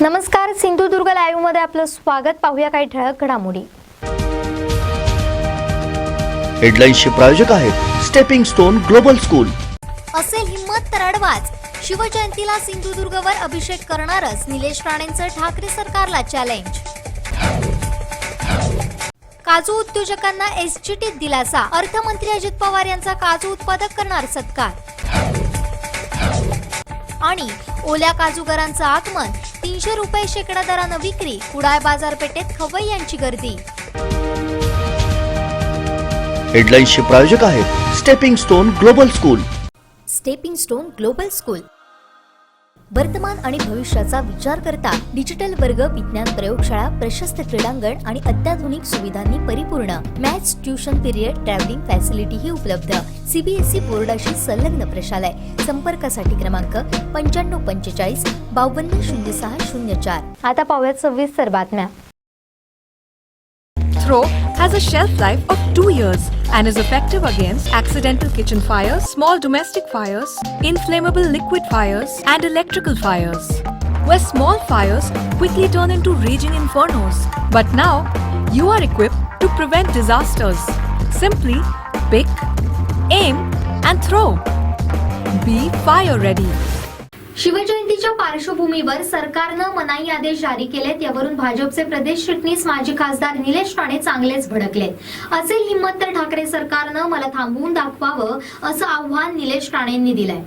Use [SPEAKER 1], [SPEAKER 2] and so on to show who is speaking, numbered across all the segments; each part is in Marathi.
[SPEAKER 1] नमस्कार, सिंधुदुर्ग लाईव्ह मध्ये आपलं स्वागत. पाहूया काही ठळक घडामोडी.
[SPEAKER 2] हेडलाईन्सचे प्रायोजक आहेत स्टेपिंग स्टोन ग्लोबल स्कूल.
[SPEAKER 3] असेल हिम्मत तर अडवाच. शिवजयंतीला सिंधुदुर्गवर अभिषेक करणारच निलेश राणेंचं ठाकरे सरकारला चॅलेंज. काजू उद्योजकांना एसजीटीत दिलासा. अर्थमंत्री अजित पवार यांचा काजू उत्पादक करणार सत्कार. आणि ओल्या काजूगरांचं आगमन. 300 रुपये शेकडा दरानं विक्री. कुडाळ बाजारपेठेत खवय्यांची गर्दी.
[SPEAKER 2] हेडलाईन्सचे प्रायोजक आहेत stepping stone global school.
[SPEAKER 3] Stepping stone global school वर्तमान आणि भविष्याचा विचार करता डिजिटल वर्ग, विज्ञान प्रयोगशाळा, प्रशस्त क्रीडांगण आणि अत्याधुनिक सुविधांनी परिपूर्ण. मॅथ्स, ट्युशन पिरियड, ट्रॅव्हलिंग फॅसिलिटीही उपलब्ध. सीबीएसई बोर्डाशी संलग्न प्रशालय. संपर्कासाठी क्रमांक 9545 520604.
[SPEAKER 1] आता पाहूयात सविस्तर बातम्या.
[SPEAKER 4] Throw has a shelf life of 2 years and is effective against accidental kitchen fires, small domestic fires, inflammable liquid fires, and electrical fires, where small fires quickly turn into raging infernos. But now, you are equipped to prevent disasters. Simply pick, aim, and throw. Be fire ready.
[SPEAKER 3] शिवजयंतीच्या पार्श्वभूमीवर सरकारनं मनाई आदेश जारी केलेत. यावरून भाजपचे प्रदेश चिटणीस माजी खासदार निलेश राणे चांगलेच भडकलेत. असेल हिम्मत तर ठाकरे सरकारनं मला थांबवून दाखवावं, असं आव्हान निलेश राणेंनी दिलंय.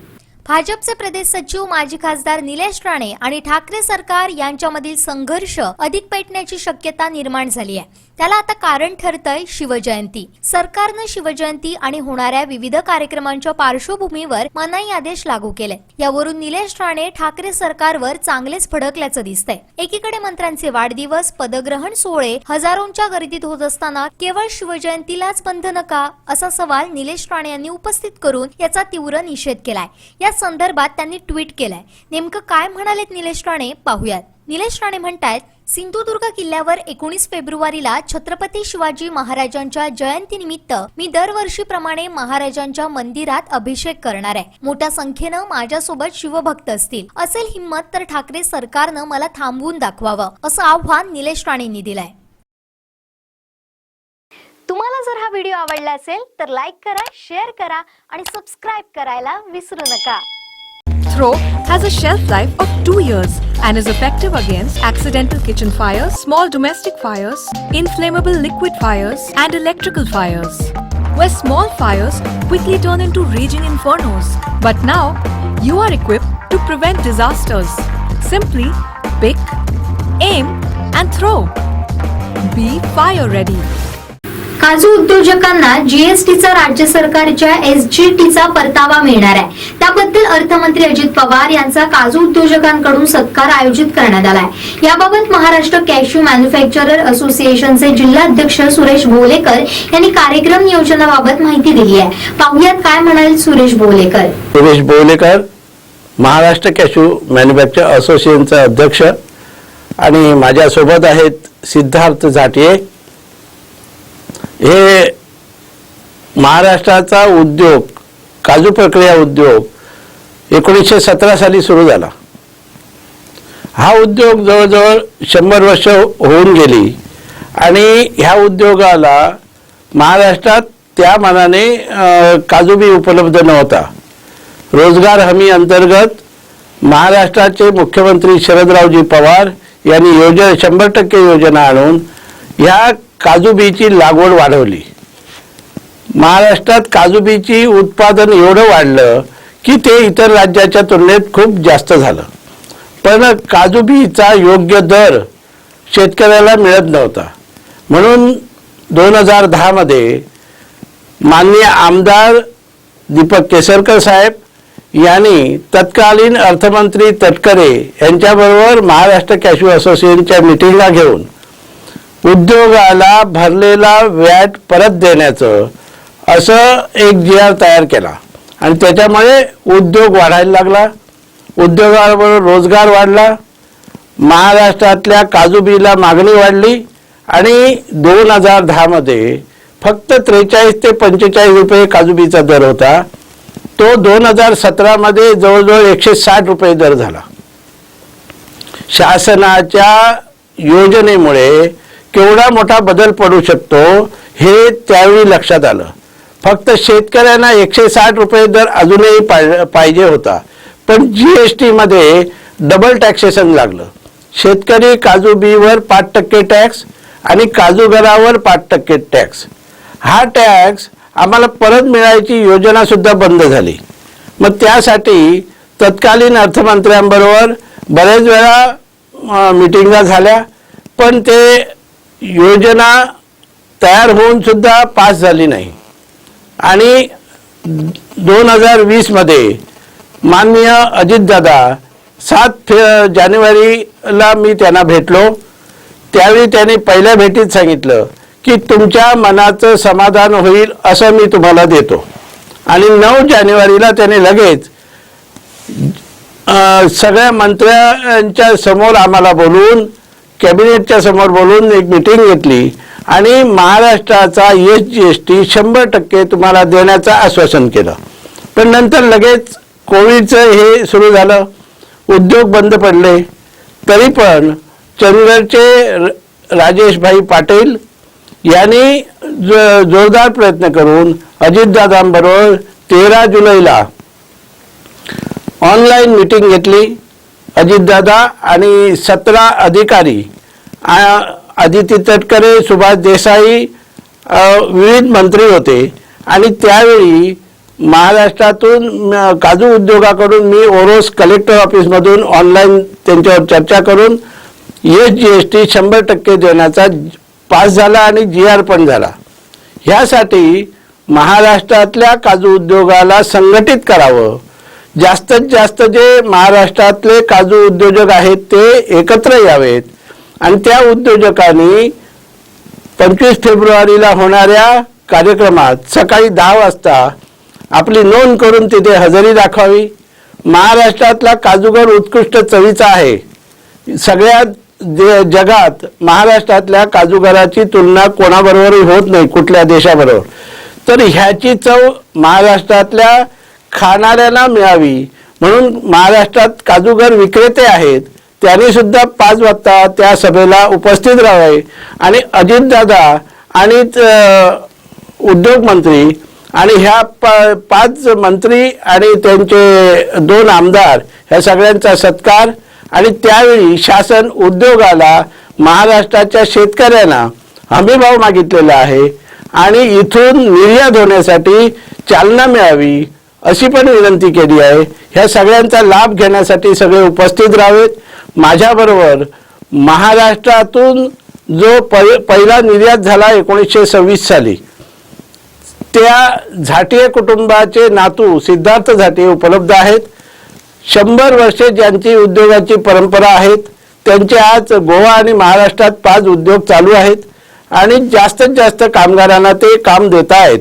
[SPEAKER 3] भाजपचे प्रदेश सचिव माजी खासदार निलेश राणे आणि ठाकरे सरकार यांच्यामधील संघर्ष अधिक पेटण्याची शक्यता निर्माण झाली आहे. त्याला आता कारण ठरतंय शिवजयंती. सरकारनं शिवजयंती आणि होणाऱ्या विविध कार्यक्रमांच्या पार्श्वभूमीवर मनाई आदेश लागू केले. यावरून निलेश राणे ठाकरे सरकारवर चांगलेच भडकल्याचं दिसतंय. एकीकडे मंत्र्यांचे वाढदिवस, पदग्रहण सोहळे हजारोंच्या गर्दीत होत असताना केवळ शिवजयंतीलाच बंधन का, असा सवाल निलेश राणे यांनी उपस्थित करून याचा तीव्र निषेध केलाय. या संदर्भात त्यांनी ट्विट केलंय. नेमकं काय म्हणालेत निलेश राणे, पाहूयात. निलेश राणे म्हणतायत, सिंधुदुर्ग किल्ल्यावर 19 फेब्रुवारीला छत्रपती शिवाजी महाराजांच्या जयंतीनिमित्त मी दरवर्षीप्रमाणे महाराजांच्या मंदिरात अभिषेक करणार आहे. मोठ्या संख्येनं माझ्यासोबत शिवभक्त असतील. असेल हिम्मत तर ठाकरे सरकारनं मला थांबवून दाखवावं, असं आव्हान निलेश राणेंनी दिलंय.
[SPEAKER 1] तुम्हाला जर हा व्हिडिओ आवडला असेल तर लाईक करा, शेअर करा आणि सबस्क्राईब करायला विसरू नका.
[SPEAKER 4] Throw has a shelf life of 2 years and is effective against accidental kitchen fires, small domestic fires, inflammable liquid fires, and electrical fires, where small fires quickly turn into raging infernos. But now, you are equipped to prevent disasters. Simply pick, aim, and throw. Be fire ready.
[SPEAKER 3] काजू उद्योजकांना जीएसटीचा राज्य सरकारच्या एसजीटीचा परतावा मिळणार आहे. त्याबद्दल अर्थमंत्री अजित पवार यांचा काजू उद्योजकांकडून सत्कार आयोजित करण्यात आलाय. याबाबत महाराष्ट्र कॅश्यू मॅन्युफॅक्चरर असोसिएशनचे जिल्हाध्यक्ष सुरेश भोलेकर यांनी कार्यक्रम नियोजनाबाबत माहिती दिली आहे. पाहुयात काय म्हणाले सुरेश भोलेकर.
[SPEAKER 5] सुरेश भोलेकर, महाराष्ट्र कॅश्यू मॅन्युफॅक्चर असोसिएशनचा अध्यक्ष, आणि माझ्यासोबत आहेत सिद्धार्थ झाटिये. हे महाराष्ट्राचा उद्योग, काजू प्रक्रिया उद्योग 1917 साली सुरू झाला. हा उद्योग जवळजवळ 100 वर्ष होऊन गेली आणि ह्या उद्योगाला महाराष्ट्रात त्या मानाने काजू बी उपलब्ध नव्हता. रोजगार हमी अंतर्गत महाराष्ट्राचे मुख्यमंत्री शरदरावजी पवार यांनी 100% योजना आणून ह्या काजू बीची लागवड वाढवली. महाराष्ट्रात काजू बीची उत्पादन एवढं वाढलं की ते इतर राज्याच्या तुलनेत खूप जास्त झालं. पण काजू बीचा योग्य दर शेतकऱ्याला मिळत नव्हता. म्हणून 2010 मध्ये माननीय आमदार दीपक केसरकर साहेब यांनी तत्कालीन अर्थमंत्री तटकरे यांच्याबरोबर महाराष्ट्र कॅश्यू असोसिएशनच्या मीटिंगला घेऊन उद्योगाला भरलेला व्याट परत देण्याचं असं एक GR तयार केला आणि त्याच्यामुळे उद्योग वाढायला लागला. उद्योगाबरोबर रोजगार वाढला. महाराष्ट्रातल्या काजू बीला मागणी वाढली आणि 2010 मध्ये फक्त 43 ते 45 रुपये काजू बीचा दर होता. तो 2017 मध्ये जवळजवळ 160 रुपये दर झाला. शासनाच्या योजनेमुळे केवढा मोठा बदल पडू शकतो हे त्यावेळी लक्षात आलं. फक्त शेतकऱ्यांना 160 रुपये दर अजूनही पाहिजे होता, पण GST मध्ये डबल टॅक्सेशन लागलं. शेतकरी काजू बीवर 5% टॅक्स आणि काजूगरावर 5% टॅक्स. हा टॅक्स आम्हाला परत मिळायची योजना सुद्धा बंद झाली. मग त्यासाठी तत्कालीन अर्थमंत्र्यांबरोबर बरेच वेळा मिटिंगा झाल्या, पण ते योजना तयार होऊन सुद्धा पास झाली नाही. आणि 2020 मध्ये माननीय अजितदादा 7 जानेवारीला मी त्यांना भेटलो. त्यावेळी त्यांनी पहिल्या भेटीत सांगितलं की तुमच्या मनाचं समाधान होईल असं मी तुम्हाला देतो. आणि 9 जानेवारीला त्याने लगेच सगळ्या मंत्र्यांच्या समोर आम्हाला बोलून, कॅबिनेटच्या समोर बोलून एक मीटिंग घेतली आणि महाराष्ट्राचा SGST 100% तुम्हाला देण्याचं आश्वासन केलं. पण नंतर लगेच कोविडचं हे सुरू झालं, उद्योग बंद पडले. तरी पण चंदगडचे राजेशभाई पाटील यांनी जोरदार प्रयत्न करून अजितदादांबरोबर 13 जुलैला ऑनलाईन मीटिंग घेतली. अजितदादा आणि 17 अधिकारी, आदिती तटकरे, सुभाष देसाई, विविध मंत्री होते. आणि त्यावेळी महाराष्ट्रातून काजू उद्योगाकडून मी ओरोस कलेक्टर ऑफिसमधून ऑनलाईन त्यांच्यावर चर्चा करून SGST 100% देण्याचा पास झाला आणि GR पण झाला. ह्यासाठी महाराष्ट्रातल्या काजू उद्योगाला संघटित करावं, जास्तीत जास्त जे महाराष्ट्रातले काजू उद्योजक आहेत ते एकत्र यावेत आणि त्या उद्योजकांनी 25 फेब्रुवारीला होणाऱ्या कार्यक्रमात सकाळी 10 वाजता आपली नोंद करून तिथे हजेरी दाखवावी. महाराष्ट्रातला काजूगर उत्कृष्ट चवीचा आहे. सगळ्या जगात महाराष्ट्रातल्या काजूगराची तुलना कोणाबरोबरही होत नाही, कुठल्या देशाबरोबर. तर ह्याची चव महाराष्ट्रातल्या खाणाऱ्यांना मिळावी म्हणून महाराष्ट्रात काजूगर विक्रेते आहेत त्यांनी सुद्धा 5 वाजता त्या सभेला उपस्थित राहावे. आणि अजितदादा आणि उद्योग मंत्री आणि ह्या 5 मंत्री आणि त्यांचे 2 आमदार ह्या सगळ्यांचा सत्कार. आणि त्यावेळी शासन उद्योगाला, महाराष्ट्राच्या शेतकऱ्यांना हमीभाव मागितलेला आहे आणि इथून निर्यात होण्यासाठी चालना मिळावी अशी पण विनंती केली आहे. ह्या सगळ्यांचा लाभ घेण्यासाठी सगळे उपस्थित राहावेत. माझ्याबरोबर महाराष्ट्रातून जो पहिला निर्यात झाला 1926 साली, त्या झाटिये कुटुंबाचे नातू सिद्धार्थ झाटिये उपलब्ध आहेत. 100 वर्षे ज्यांची उद्योगाची परंपरा आहेत त्यांचे आज गोवा आणि महाराष्ट्रात 5 उद्योग चालू आहेत आणि जास्तीत जास्त कामगारांना ते काम देत आहेत.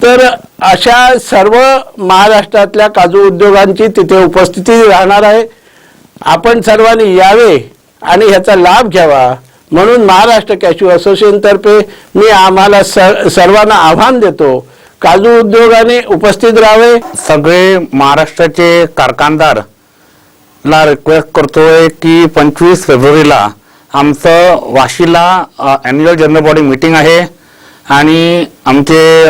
[SPEAKER 5] तर अशा सर्व महाराष्ट्रातल्या काजू उद्योगांची तिथे उपस्थिती राहणार आहे. आपण सर्वांनी यावे आणि ह्याचा लाभ घ्यावा म्हणून महाराष्ट्र कॅश्यू असोसिएशनतर्फे मी आम्हाला सर्वांना आव्हान देतो, काजू उद्योगाने उपस्थित राहावे.
[SPEAKER 6] सगळे महाराष्ट्राचे कारखानदारला रिक्वेस्ट करतोय की 25 फेब्रुवारीला आमचं वाशीला ॲन्युअल जनरल बॉडी मीटिंग आहे आणि आमचे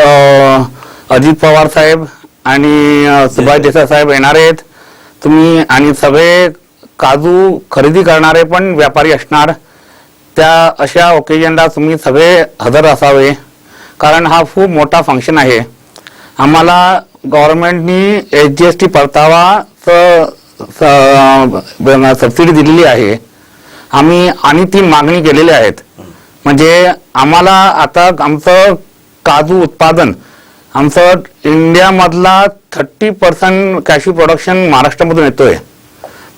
[SPEAKER 6] अजित पवार साहेब आणि सुभाष देसाई साहेब येणार आहेत. तुम्ही आणि सगळे काजू खरेदी करणारे पण व्यापारी असणार. त्या अशा ओकेजनला तुम्ही सगळे हजर असावे कारण हा खूप मोठा फंक्शन आहे. आम्हाला गव्हर्नमेंटनी SGST परतावा सबसिडी दिलेली आहे. आम्ही आणि 3 मागणी केलेल्या आहेत. म्हणजे आम्हाला आता आमचं काजू उत्पादन आमचं इंडियामधला 30% कॅश्यू प्रोडक्शन महाराष्ट्रामधून येतोय.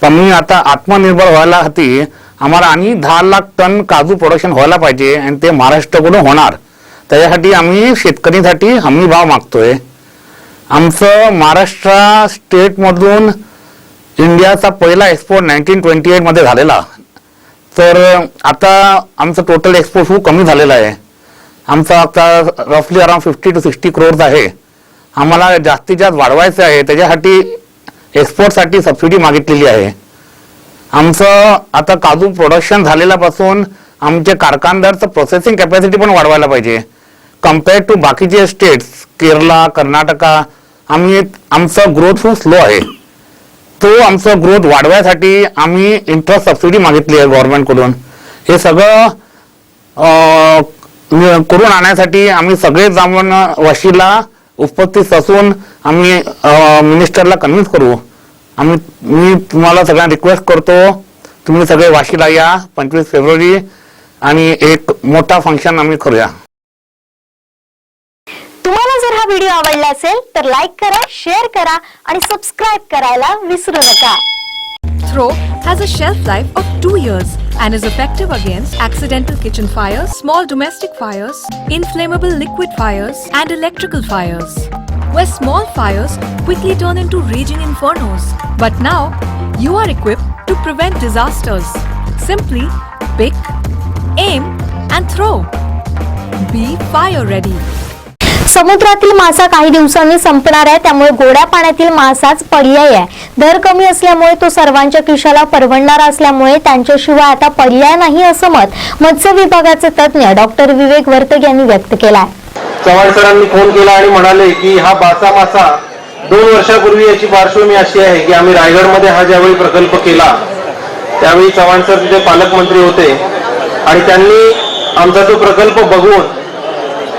[SPEAKER 6] पण मी आता आत्मनिर्भर व्हायला हती आम्हाला आणि 10 लाख टन काजू प्रोडक्शन व्हायला पाहिजे आणि ते महाराष्ट्राकडून होणार. त्याच्यासाठी आम्ही शेतकरीसाठी हमी भाव मागतोय. आमचं महाराष्ट्र स्टेटमधून इंडियाचा पहिला एक्सपोर्ट 1928 मध्ये झालेला. तर आता आमचं टोटल एक्सपोर्ट खूप कमी झालेला आहे. आमचा आता रफली अराउंड 50 to 60 crores आहे. आम्हाला जास्तीत जास्त वाढवायचं आहे. त्याच्यासाठी एक्सपोर्टसाठी सबसिडी मागितलेली आहे. आमचं आता काजू प्रोडक्शन झालेल्यापासून आमचे कारखानदारचं प्रोसेसिंग कॅपॅसिटी पण वाढवायला पाहिजे. कम्पेअर टू बाकीचे स्टेट्स केरला, कर्नाटका, आमचं ग्रोथ खूप स्लो आहे. तो आमचं ग्रोथ वाढवायसाठी आम्ही इंटरेस्ट सबसिडी मागितली आहे गव्हर्नमेंटकडून. हे सगळं करून आणण्यासाठी आम्ही सगळे जाऊन वाशीला उपस्थित असून आम्ही मिनिस्टरला कन्व्हिन्स करू. मी तुम्हाला सगळ्यांना रिक्वेस्ट करतो, तुम्ही सगळे वाशीला या 25 फेब्रुवारी आणि एक मोठा फंक्शन आम्ही करूया.
[SPEAKER 1] तुम्हाला जर हा व्हिडिओ आवडला असेल तर लाईक करा, शेअर करा आणि सबस्क्राईब करायला विसरू नका.
[SPEAKER 4] Throw has a shelf life of 2 years and is effective against accidental kitchen fires, small domestic fires, inflammable liquid fires, and electrical fires, where small fires quickly turn into raging infernos. But now, you are equipped to prevent disasters. Simply pick, aim, and throw. Be fire ready.
[SPEAKER 3] समुद्रातील मासा काही दिवसांनी संपणार आहे, त्यामुळे गोड्या पाण्यातील मासाच पर्याय आहे. दर कमी असल्यामुळे तो सर्वांच्या खिशाला परवडणारा असल्यामुळे त्यांच्याशिवाय आता पर्याय नाही, असं मत मत्स्य विभागाचे तज्ज्ञ डॉक्टर विवेक वर्तक यांनी व्यक्त केलाय.
[SPEAKER 7] चव्हाण सरांनी फोन केला आणि म्हणाले की हा बाचा मासा 2 वर्षापूर्वी याची पार्श्वभूमी अशी आहे की आम्ही रायगडमध्ये हा ज्यावेळी प्रकल्प केला त्यावेळी चव्हाण सर तिथे पालकमंत्री होते आणि त्यांनी आमचा तो प्रकल्प बघून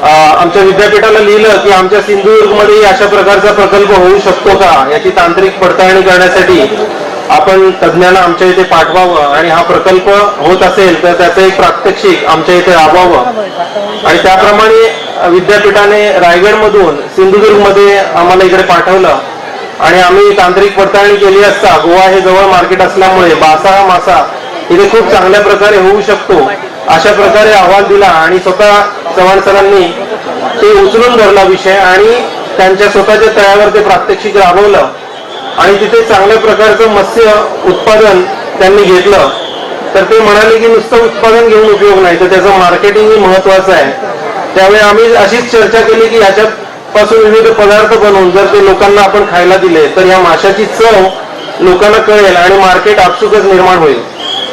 [SPEAKER 7] आमच्या विद्यापीठाला लिहिलं की आमच्या सिंधुदुर्गमध्ये अशा प्रकारचा प्रकल्प होऊ शकतो का, याची तांत्रिक पडताळणी करण्यासाठी आपण तज्ज्ञांना आमच्या इथे पाठवावं आणि हा प्रकल्प होत असेल तर त्याचं एक प्रात्यक्षिक आमच्या इथे राबवावं. आणि त्याप्रमाणे विद्यापीठाने रायगडमधून सिंधुदुर्गमध्ये आम्हाला इकडे पाठवलं आणि आम्ही तांत्रिक पडताळणी केली असता गोवा हे जवळ मार्केट असल्यामुळे बासा हा मासा इथे खूप चांगल्या प्रकारे होऊ शकतो अशा प्रकारे अहवाल दिला आणि स्वतः चव्हाण सरांनी ते उचलून धरला विषय आणि त्यांच्या स्वतःच्या तळ्यावर ते प्रात्यक्षिक राबवलं आणि तिथे चांगल्या प्रकारचं मत्स्य उत्पादन त्यांनी घेतलं. तर ते म्हणाले की नुसतं उत्पादन घेऊन उपयोग नाही तर त्याचं मार्केटिंगही महत्वाचं आहे. त्यावेळी आम्ही अशीच चर्चा केली की याच्यापासून विविध पदार्थ बनवून जर ते लोकांना आपण खायला दिले तर या माशाची चव लोकांना कळेल आणि मार्केट आपसुकच निर्माण होईल.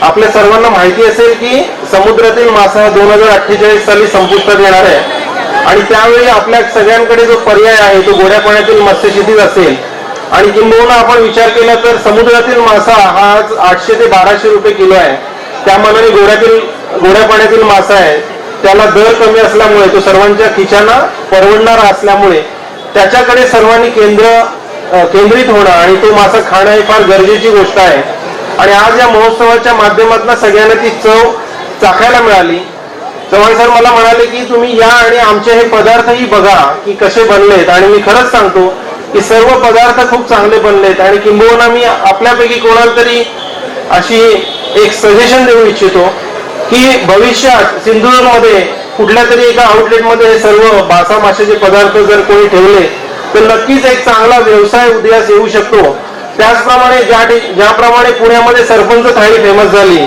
[SPEAKER 7] आपल्या सर्वांना माहिती असेल की समुद्रातील मासा 2048 साली संपुष्टात येणार आहे आणि त्यावेळी आपल्या सगळ्यांकडे जो पर्याय आहे तो गोड्या पाण्यातील मत्स्यशेतीच असेल. आणि किंबहुना आपण विचार केला तर समुद्रातील मासा हा आज 800 ते 1200 रुपये किलो आहे. त्या मानाने गोड्या पाण्यातील मासा आहे त्याला दर कमी असल्यामुळे तो सर्वांच्या खिशांना परवडणारा असल्यामुळे त्याच्याकडे सर्वांनी केंद्रित होणं आणि तो मासा खाणं ही फार गरजेची गोष्ट आहे. आणि आज या महोत्सवाच्या माध्यमातून सगळ्यांना ती चव चाखायला मिळाली. चव्हाण सर मला म्हणाले की तुम्ही या आणि आमचे हे पदार्थही बघा की कसे बनलेत आणि मी खरंच सांगतो की सर्व पदार्थ खूप चांगले बनलेत आणि किंबहुना मी आपल्यापैकी कोणाला तरी अशी एक सजेशन देऊ इच्छितो की भविष्यात सिंधुदुर्गमध्ये कुठल्या तरी एका आउटलेटमध्ये हे सर्व बासा माशाचे पदार्थ जर कोणी ठेवले तर नक्कीच एक चांगला व्यवसाय उदयास येऊ शकतो. त्याचप्रमाणे ज्याप्रमाणे पुण्यामध्ये सरपंच थाळी फेमस झाली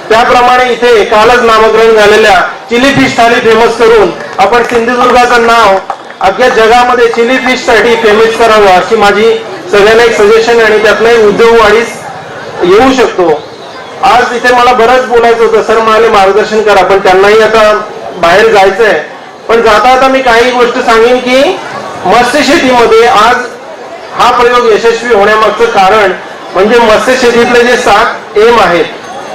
[SPEAKER 7] त्याप्रमाणे इथे कालच नामकरण झालेल्या चिली फिश थाळी फेमस करून आपण सिंधुदुर्गाचं नाव अख्ख्या जगामध्ये चिली फिश साठी फेमस करावं अशी माझी सगळ्यांना एक सजेशन आणि त्यातलं उद्योग वाढीस येऊ शकतो. आज इथे मला बरंच बोलायचं होतं, सर म्हणाले मार्गदर्शन करा पण त्यांनाही आता बाहेर जायचंय. पण जाता आता मी काही गोष्ट सांगेन की मत्स्यशेतीमध्ये आज हा प्रयोग यशस्वी होण्यामागचं कारण म्हणजे मत्स्यशेतीतले जे 7 एम आहेत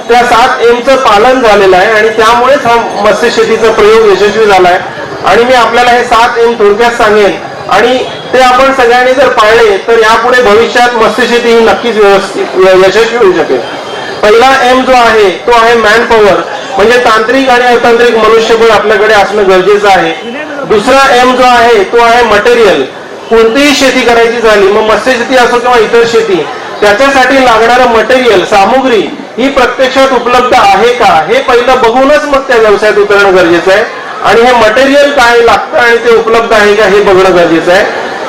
[SPEAKER 7] त्या 7 एमचं पालन झालेलं आहे आणि त्यामुळेच हा मत्स्यशेतीचा प्रयोग यशस्वी झाला आहे. आणि मी आपल्याला हे 7 एम थोडक्यात सांगेन आणि ते आपण सगळ्यांनी जर पाळले तर यापुढे भविष्यात मत्स्यशेती ही नक्कीच यशस्वी होऊ शकेल. पहिला एम जो आहे तो आहे मॅन पॉवर म्हणजे तांत्रिक आणि अतांत्रिक मनुष्यबळ आपल्याकडे असणं गरजेचं आहे. दुसरा एम जो आहे तो आहे मटेरियल. कोणतीही शेती करायची झाली मग मत्स्यशेती असो किंवा इतर शेती त्याच्यासाठी लागणारं मटेरियल सामुग्री ही प्रत्यक्षात उपलब्ध आहे का हे पहिलं बघूनच मग त्या व्यवसायात उतरणं गरजेचं आहे आणि हे मटेरियल काय लागतं आणि ते उपलब्ध आहे का हे बघणं गरजेचं आहे.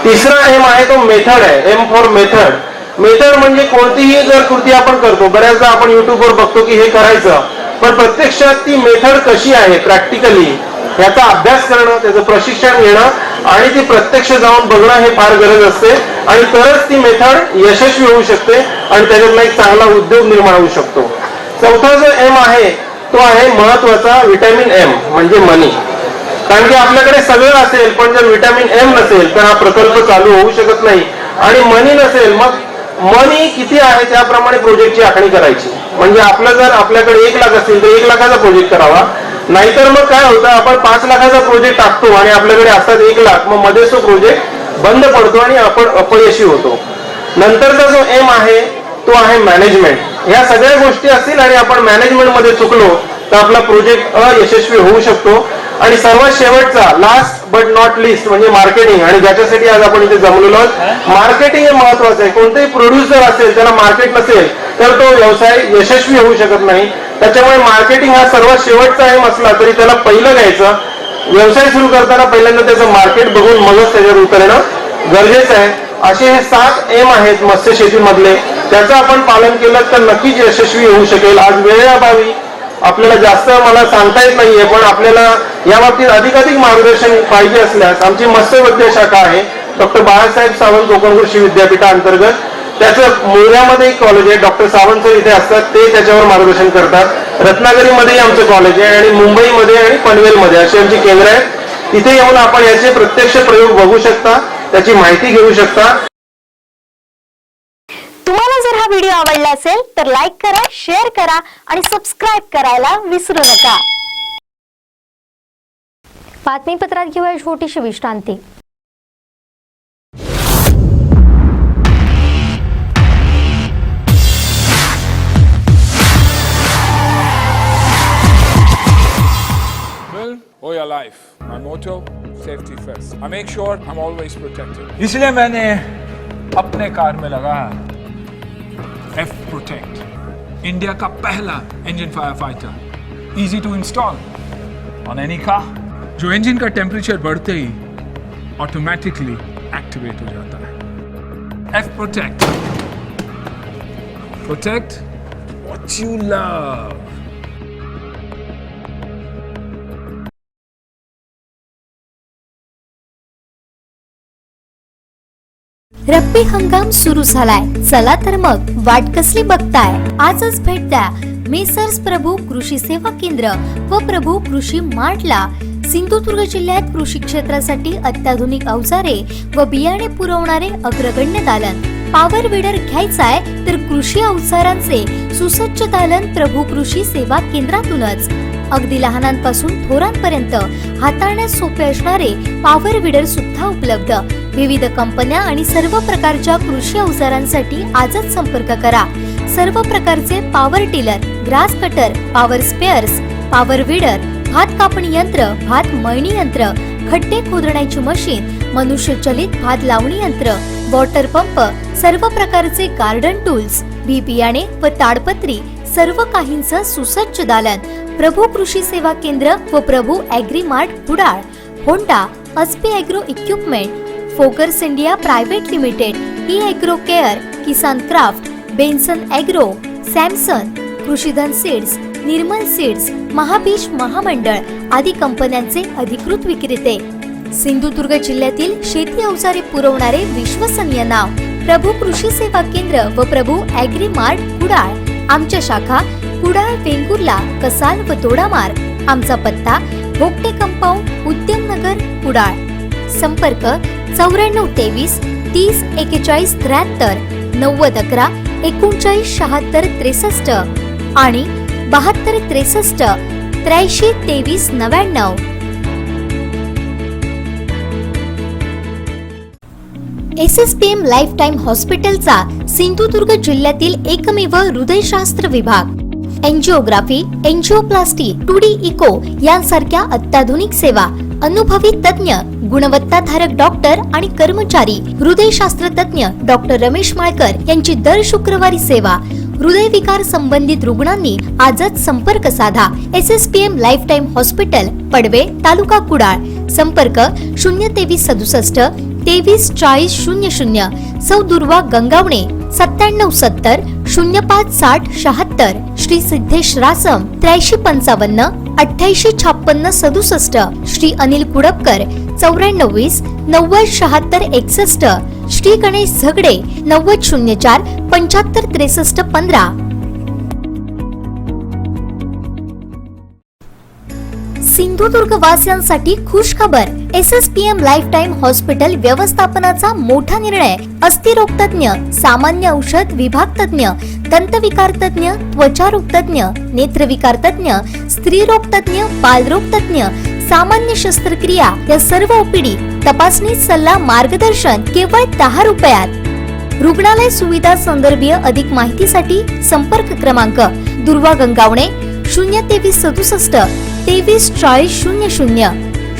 [SPEAKER 7] तिसरा एम आहे तो मेथड आहे. M for method. मेथड म्हणजे कोणतीही जर कृती आपण करतो बऱ्याचदा आपण युट्यूबवर बघतो की हे करायचं पण प्रत्यक्षात ती मेथड कशी आहे प्रॅक्टिकली याचा अभ्यास करणं त्याचं प्रशिक्षण घेणं आणि ती प्रत्यक्ष जाऊन बघणं हे फार गरज असते. आणि तरच ती मेथड यशस्वी होऊ शकते आणि त्याच्यातला एक चांगला उद्योग निर्माण होऊ शकतो. चौथा जो एम आहे तो आहे महत्वाचा विटॅमिन एम म्हणजे मनी. कारण की आपल्याकडे सगळं असेल पण जर विटॅमिन एम नसेल तर हा प्रकल्प चालू होऊ शकत नाही. आणि मनी नसेल मग मनी किती आहे त्याप्रमाणे प्रोजेक्टची आखणी करायची. म्हणजे आपलं जर आपल्याकडे 1 लाख असेल तर 1 लाखाचा प्रोजेक्ट करावा. नाहीतर मग काय होतं आपण 5 लाखाचा प्रोजेक्ट टाकतो आणि आपल्याकडे असतात 1 लाख, मग मध्ये तो प्रोजेक्ट बंद पडतो आणि आपण अपयशी होतो. नंतरचा जो एम आहे तो आहे मॅनेजमेंट. ह्या सगळ्या गोष्टी असतील आणि आपण मॅनेजमेंट मध्ये चुकलो तर आपला प्रोजेक्ट अयशस्वी होऊ शकतो. आणि सर्वात शेवटचा लास्ट बट नॉट लिस्ट म्हणजे मार्केटिंग. आणि ज्याच्यासाठी आज आपण इथे जमलेलो आहोत, मार्केटिंग हे महत्वाचं आहे. कोणतेही प्रोड्युसर असेल त्याला मार्केट नसेल तर तो व्यवसाय यशस्वी होऊ शकत नाही. त्याच्यामुळे मार्केटिंग हा सर्वात शेवटचा एम असला तरी त्याला पहिलं घ्यायचं. व्यवसाय सुरू करताना पहिल्यांदा त्याचं मार्केट बघून मगच त्याच्यावर उतरणं गरजेचं आहे. असे हे 7 एम आहेत मत्स्य शेतीमधले. त्याचं आपण पालन केलं तर नक्कीच यशस्वी होऊ शकेल. आज वेळेअभावी आपल्याला जास्त मला सांगता येत नाहीये, पण आपल्याला या बाबतीत अधिकाधिक मार्गदर्शन पाहिजे असल्यास आमची मत्स्यविद्या शाखा आहे डॉक्टर बाळासाहेब सावंत कोकण कृषी विद्यापीठाअंतर्गत. त्याचं मुळ्यामध्ये एक कॉलेज आहे, डॉक्टर सावंत सर इथे असतात, ते त्याच्यावर मार्गदर्शन करतात. रत्नागिरीमध्येही आमचं कॉलेज आहे आणि मुंबईमध्ये आणि पनवेलमध्ये अशी आमची केंद्र आहेत. तिथे येऊन आपण याचे प्रत्यक्ष प्रयोग बघू शकता, त्याची माहिती घेऊ शकता.
[SPEAKER 1] तुम्हाला जर हा व्हिडिओ आवडला असेल तर लाईक करा, शेअर करा आणि सबस्क्राईब करायला विसरू नका. बातमीपत्रात घेऊया छोटीशी विश्रांती.
[SPEAKER 8] or your life. My motto, safety first. I make sure I'm always protected.
[SPEAKER 9] इसलिए मैंने अपने कार में लगा F Protect, इंडिया का पहला engine fire fighter, easy to install on any car, जो इंजन का टेम्परेचर बढ़ते ही ऑटोमेटिकली एक्टिवेट हो जाता है. F Protect, protect what you love.
[SPEAKER 3] रब्बी हंगाम सुरू झालाय, चला तर मग वाट कसली बघताय. आजच भेट द्या मेसर्स प्रभू कृषी सेवा केंद्र व प्रभू कृषी मार्टला. सिंधुदुर्ग जिल्ह्यात कृषी क्षेत्रासाठी अत्याधुनिक अवजारे व बियाणे पुरवणारे अग्रगण्य दालन. पॉवर विडर घ्यायचाय तर कृषी अवजारांचे सुसज्ज दालन प्रभू कृषी सेवा केंद्रातूनच. अगदी लहानांपासून थोरांपर्यंत हाताळण्यास सोपे असणारे पॉवर विडर सुद्धा उपलब्ध. विविध कंपन्या आणि सर्व प्रकारच्या कृषी अवजारांसाठी आजच संपर्क करा. सर्व प्रकारचे power tiller, grass cutter, power spares, power weeder, भात कापणी यंत्र, भात मळणी यंत्र, खड्डे खोदण्याची मशीन, मनुष्यचलित भात लावणी यंत्र, वॉटर पंप, सर्व प्रकारचे गार्डन टूल्स, बी बियाणे व ताडपत्री सर्व काहींचं सुसज्ज दालन. प्रभू कृषी सेवा केंद्र व Prabhu agri mart Kudal. Honda, Aspee agro equipment, फोकर्स India private limited, E agro care, Kisan Kraft, Benson agro, Samson, Krishidhan seeds, Nirmal seeds, Mahabeej महामंडळ आदी कंपन्यांचे अधिकृत विक्रेते. सिंधुदुर्ग जिल्ह्यातील शेती अवजारे पुरवणारे विश्वसनीय नाव प्रभू कृषी सेवा केंद्र व प्रभू ॲग्री मार्ट कुडाळ. आमच्या शाखा कुडाळ, वेंगुर्ला, कसाल व दोडामार्ग. आमचा पत्ता भोगटे कंपाऊंड, उद्यमनगर, कुडाळ. संपर्क 9423 30 41 73, 90 11 39 76 63 आणि 72 63 83 23 99. SSPM लाईफ टाइम हॉस्पिटलचा सिंधुदुर्ग जिल्ह्यातील एकमेव हृदयशास्त्र विभाग. एंजिओग्राफी, एंजिओप्लास्टी, 2D इको यांसारख्या अत्याधुनिक सेवा. अनुभवी तज्ञ, गुणवत्ताधारक डॉक्टर आणि कर्मचारी. हृदयशास्त्र तज्ञ डॉक्टर रमेश माळकर यांची दर शुक्रवारी सेवा. हृदयविकार संबंधित रुग्णांनी आजच संपर्क साधा. SSPM life time hospital, Padave, taluka Kudal. संपर्क 023 67 23 40 00. सौ दुर्वा गंगावणे 97 70 05 60 76. श्री सिद्धेश रासम 83 55 88 56 67. श्री अनिल कुडपकर 94 20 90 76 61. श्री गणेश झगडे 9004 75 63 15. सिंधुदुर्ग वासियांसाठी खुश खबर. SSPM लाईफटाईम हॉस्पिटल व्यवस्थापनाचा मोठा निर्णय. अस्थिरोग तज्ञ, सामान्य औषध विभाग तज्ञ, दंतविकार तज्ञ, त्वचारोग तज्ञ, नेत्रविकार तज्ञ, स्त्रीरोग तज्ञ, बालरोग तज्ञ, सामान्य शस्त्रक्रिया या सर्व OPD तपासणी, सल्ला, मार्गदर्शन केवळ 10 रुपयात. रुग्णालय सुविधा संदर्भीय अधिक माहितीसाठी संपर्क क्रमांक दुर्वा गंगावणे 023 67 23 40 00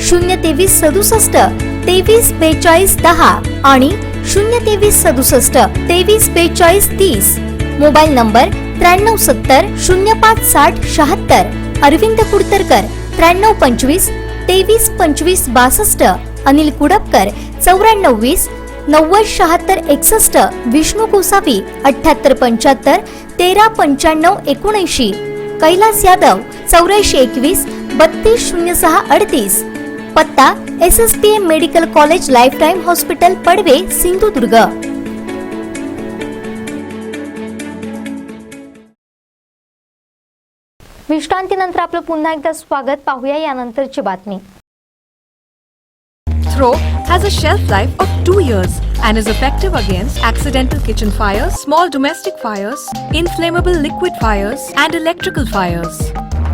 [SPEAKER 3] 023 67 23 42 10 आणि 023 67 23 42 30. Mobile number 93 70 05 60 76. अरविंद कुडतरकर 93 25 23 25 62. अनिल कुडपकर 94 20 90 76 61. विष्णू गोसावी 78 75 13 95 79. कैलास यादव 84 21 32 06 38. पत्ता SSPM medical college lifetime hospital Padve Sindhudurg.
[SPEAKER 1] विश्रांतीनंतर आपलं पुन्हा एकदा स्वागत. पाहूया यानंतरची बातमी.
[SPEAKER 4] Throw has a shelf life of 2 years and is effective against accidental kitchen fires, small domestic fires, inflammable liquid fires, and electrical fires,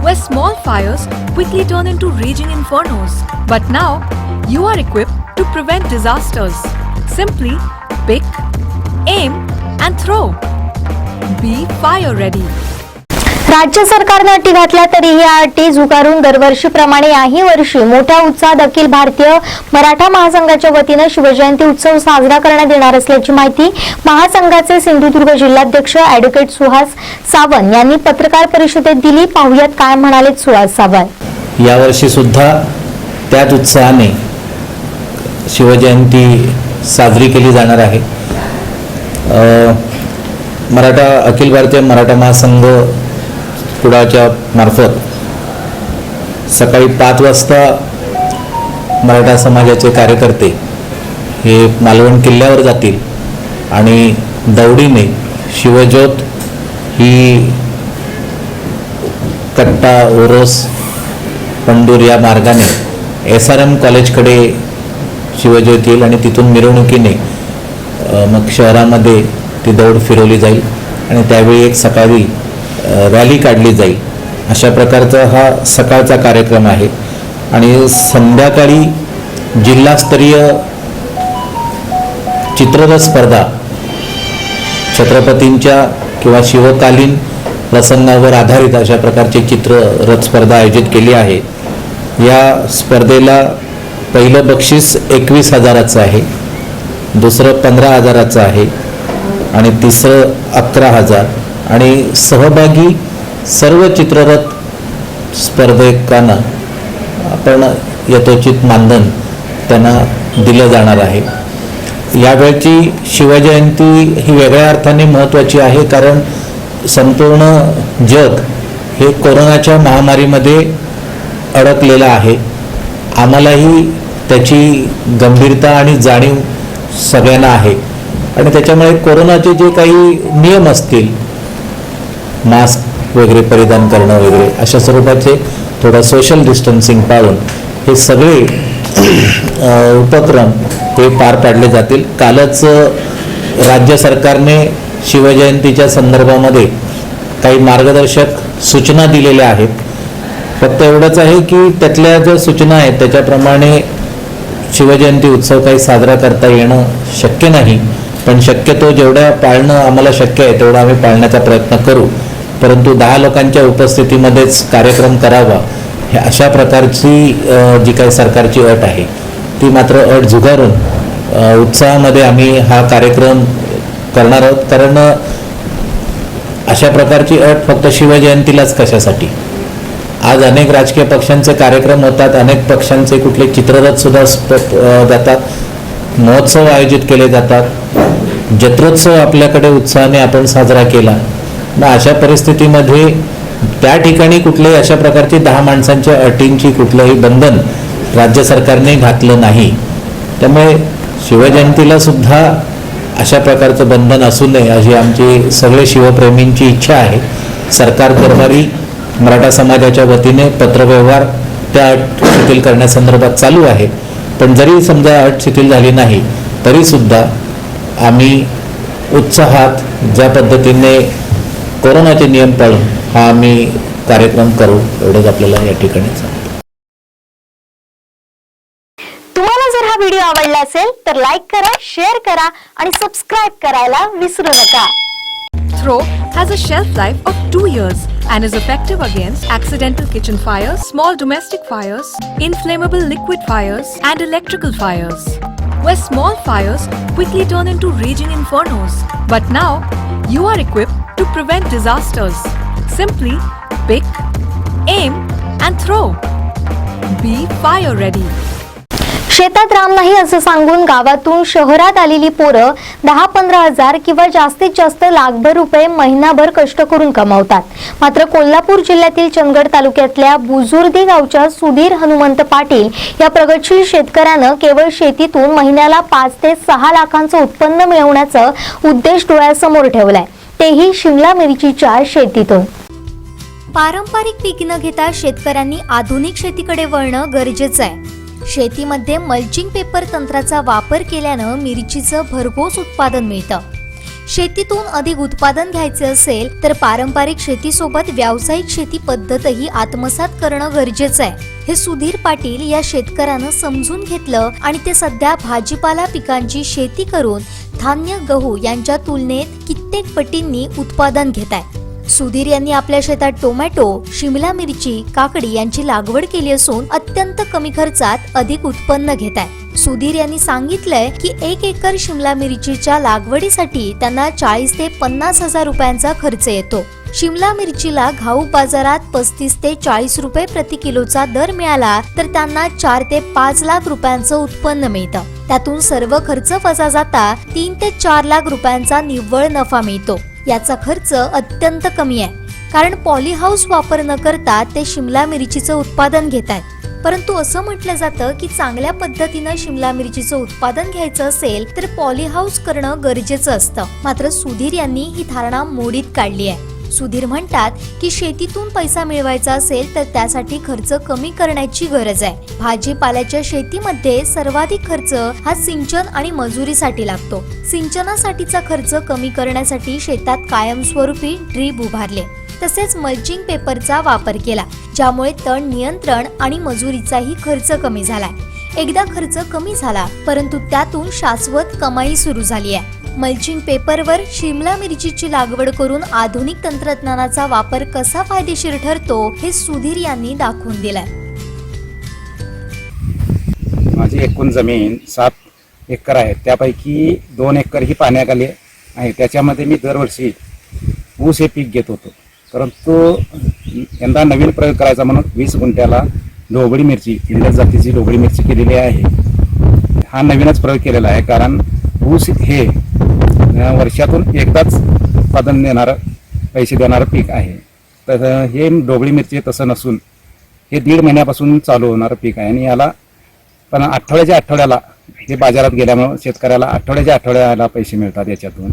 [SPEAKER 4] where small fires quickly turn into raging infernos. But now, you are equipped to prevent disasters. Simply pick, aim, and throw. Be fire ready.
[SPEAKER 1] राज्य सरकारने अटी घातल्या तरी या अटी झुगारून दरवर्षीप्रमाणे याही वर्षी मोठ्या उत्साहात अखिल भारतीय मराठा महासंघाच्या वतीने शिवजयंती उत्सव साजरा करण्यात येणार असल्याची माहिती महासंघाचे सिंधुदुर्ग जिल्हाध्यक्ष ॲडव्होकेट सुहास सावंत यांनी पत्रकार परिषदेत दिली. पाहुयात काय म्हणाले सुहास सावंत.
[SPEAKER 10] यावर्षी सुद्धा त्याच उत्साहाने शिवजयंती साजरी केली जाणार आहे. अखिल भारतीय मराठा महासंघ कुडाळच्या मार्फत सकाळी 5 वाजता मराठा समाजाचे कार्यकर्ते हे मालवण किल्ल्यावर जातील आणि दौडीने शिवज्योत ही कट्टा, ओरोस, पंडूर या मार्गाने SRM कॉलेजकडे शिवज्योत येईल आणि तिथून मिरवणुकीने मग शहरामध्ये ती दौड फिरवली जाईल आणि त्यावेळी एक सकाळी रॅली काढली जाईल. अशा प्रकारचा हा सकाळचा कार्यक्रम आहे आणि संध्याकाळी जिल्हास्तरीय चित्ररथ स्पर्धा छत्रपतींच्या किंवा शिवकालीन प्रसंगावर आधारित अशा प्रकारची चित्ररथ स्पर्धा आयोजित केली आहे. या स्पर्धेला पहिलं बक्षीस 21,000चं आहे, दुसरं 15,000चं आहे आणि तिसरं 11,000 आणि सहभागी सर्व चित्ररथ स्पर्धकांना आपण यथोचित मानधन त्यांना दिलं जाणार आहे. यावेळची शिवजयंती ही वेगळ्या अर्थाने महत्त्वाची आहे कारण संपूर्ण जग हे कोरोनाच्या महामारीमध्ये अडकलेलं आहे. आम्हालाही त्याची गंभीरता आणि जाणीव सगळ्यांना आहे आणि त्याच्यामुळे कोरोनाचे जे काही नियम असतील, मास्क वगैरे परिधान करणं वगैरे अशा स्वरूपाचे थोडं सोशल डिस्टन्सिंग पाळून हे सगळे उपक्रम हे पार पाडले जातील. कालच राज्य सरकारने शिवजयंतीच्या संदर्भामध्ये काही मार्गदर्शक सूचना दिलेल्या आहेत. फक्त एवढंच आहे की त्यातल्या ज्या सूचना आहेत त्याच्याप्रमाणे शिवजयंती उत्सव काही साजरा करता येणं शक्य नाही, पण शक्यतो जेवढ्या पाळणं आम्हाला शक्य आहे तेवढं आम्ही पाळण्याचा प्रयत्न करू. परंतु 10 लोकांच्या उपस्थितीमध्येच कार्यक्रम करावा हे अशा प्रकारची जी काही सरकारची अट आहे ती मात्र अट झुगारून उत्साहामध्ये आम्ही हा कार्यक्रम करणार आहोत. कारण अशा प्रकारची अट फक्त शिवजयंतीलाच कशासाठी. आज अनेक राजकीय पक्षांचे कार्यक्रम होतात, अनेक पक्षांचे कुठले चित्ररथ सुद्धा जातात, महोत्सव आयोजित केले जातात, जत्रोत्सव आपल्याकडे उत्साहाने आपण साजरा केला. मग अशा परिस्थितीमध्ये त्या ठिकाणी कुठल्याही अशा प्रकारची 10 माणसांच्या अटींची कुठलंही बंधन राज्य सरकारने घातलं नाही. त्यामुळे शिवजयंतीला सुद्धा अशा प्रकारचं बंधन असू नये अशी आमची सगळे शिवप्रेमींची इच्छा आहे. सरकार दरबारी मराठा समाजाच्या वतीने पत्रव्यवहार त्या अट शिथिल करण्यासंदर्भात चालू आहे. पण जरी समजा अट शिथिल झाली नाही तरीसुद्धा आम्ही उत्साहात ज्या पद्धतीने कोरोनाचे नियम पाळून हा आम्ही कार्यक्रम करू एवढंच आपल्याला या ठिकाणी सांगतो.
[SPEAKER 1] तुम्हाला जर हा व्हिडिओ आवडला असेल तर लाईक करा, शेअर करा आणि सबस्क्राईब करायला विसरू नका.
[SPEAKER 4] Throw has a shelf life of 2 years and is effective against accidental kitchen fires, small domestic fires, inflammable liquid fires, and electrical fires, where small fires quickly turn into raging infernos. But now, you are equipped to prevent disasters. Simply pick, aim, and throw. Be fire ready.
[SPEAKER 1] शेतात राम नाही असं सांगून गावातून शहरात आलेली पोरं 10-15 हजार किंवा जास्तीत जास्त लाखभर रुपये महिनाभर कष्ट करून कमावतात. मात्र कोल्हापूर जिल्ह्यातील चंदगड तालुक्यातल्या बुजुर्दी गावच्या सुधीर हनुमंत पाटील या प्रगतशील शेतकऱ्यानं केवळ शेतीतून महिन्याला 5 ते 6 लाखांचं उत्पन्न मिळवण्याचा उद्देश डोळ्यासमोर ठेवलाय, तेही शिमला मिरचीच्या शेतीतून. पारंपरिक पीक न घेता शेतकऱ्यांनी आधुनिक शेतीकडे वळणं गरजेचं आहे. शेतीमध्ये मल्चिंग पेपर तंत्राचा वापर केल्यानं मिरचीचं भरघोस उत्पादन मिळतं. शेतीतून अधिक उत्पादन घ्यायचे असेल तर पारंपरिक शेतीसोबत व्यावसायिक शेती पद्धतही आत्मसात करणं गरजेचं आहे. हे सुधीर पाटील या शेतकऱ्यानं समजून घेतलं आणि ते सध्या भाजीपाला पिकांची शेती करून धान्य, गहू यांच्या तुलनेत कित्येक पटींनी उत्पादन घेत आहे. सुधीर यांनी आपल्या शेतात टोमॅटो, शिमला मिरची, काकडी यांची लागवड केली असून अत्यंत कमी खर्चात अधिक उत्पन्न घेत आहे. सुधीर यांनी सांगितलंय की 1 एकर शिमला मिरचीच्या लागवडीसाठी त्यांना 40 ते 50 हजार रुपयांचा खर्च येतो. शिमला मिरचीला घाऊक बाजारात 35 ते 40 रुपये प्रति किलोचा दर मिळाला तर त्यांना 4 ते 5 लाख रुपयांचं उत्पन्न मिळतं. त्यातून सर्व खर्च वजा जाता 3 ते 4 लाख रुपयांचा निव्वळ नफा मिळतो. याचा खर्च अत्यंत कमी आहे, कारण पॉली हाऊस वापर न करता ते शिमला मिरचीचं उत्पादन घेत आहेत. परंतु असं म्हटलं जातं की चांगल्या पद्धतीनं शिमला मिरचीचं उत्पादन घ्यायचं असेल तर पॉली हाऊस करणं गरजेचं असतं. मात्र सुधीर यांनी ही धारणा मोडीत काढली आहे. सुधीर म्हणतात की शेतीतून पैसा मिळवायचा असेल तर त्यासाठी खर्च कमी करण्याची गरज आहे. भाजीपाल्याच्या शेतीमध्ये सर्वाधिक खर्च हा सिंचन आणि मजुरीसाठी लागतो. सिंचनासाठीचा खर्च कमी करण्यासाठी शेतात कायमस्वरूपी ड्रीप उभारले, तसेच मल्चिंग पेपरचा वापर केला, ज्यामुळे तण नियंत्रण आणि मजुरीचाही खर्च कमी झालाय. एकदा खर्च कमी झाला परंतु त्यातून शाश्वत कमाई सुरू झाली आहे. मल्चिंग पेपरवर शिमला मिरचीची लागवड करून आधुनिक तंत्रज्ञानाचा वापर कसा फायदेशीर ठरतो हे सुधीर यांनी दाखवून दिलंय.
[SPEAKER 6] माझी एकूण जमीन 7 एकर आहे, त्यापैकी 2 एकर ही पाण्याखाली आहे. त्याच्यामध्ये मी दरवर्षी ऊस हे पीक घेत होतो, परंतु यंदा नवीन प्रयोग करायचा म्हणून 20 गुंठ्याला ढोबळी मिरची, इंग्रज जातीची ढोबळी मिरची केलेली आहे. हा नवीनच प्रयोग केलेला आहे, कारण ऊस हे वर्षातून एकदाच उत्पादन देणारं, पैसे देणारं पीक आहे. तर हे ढोबळी मिरची तसं नसून हे 1.5 महिन्यापासून चालू होणारं पीक आहे. आणि याला पण आठवड्याला हे बाजारात गेल्यामुळं शेतकऱ्याला आठवड्याला पैसे मिळतात याच्यातून.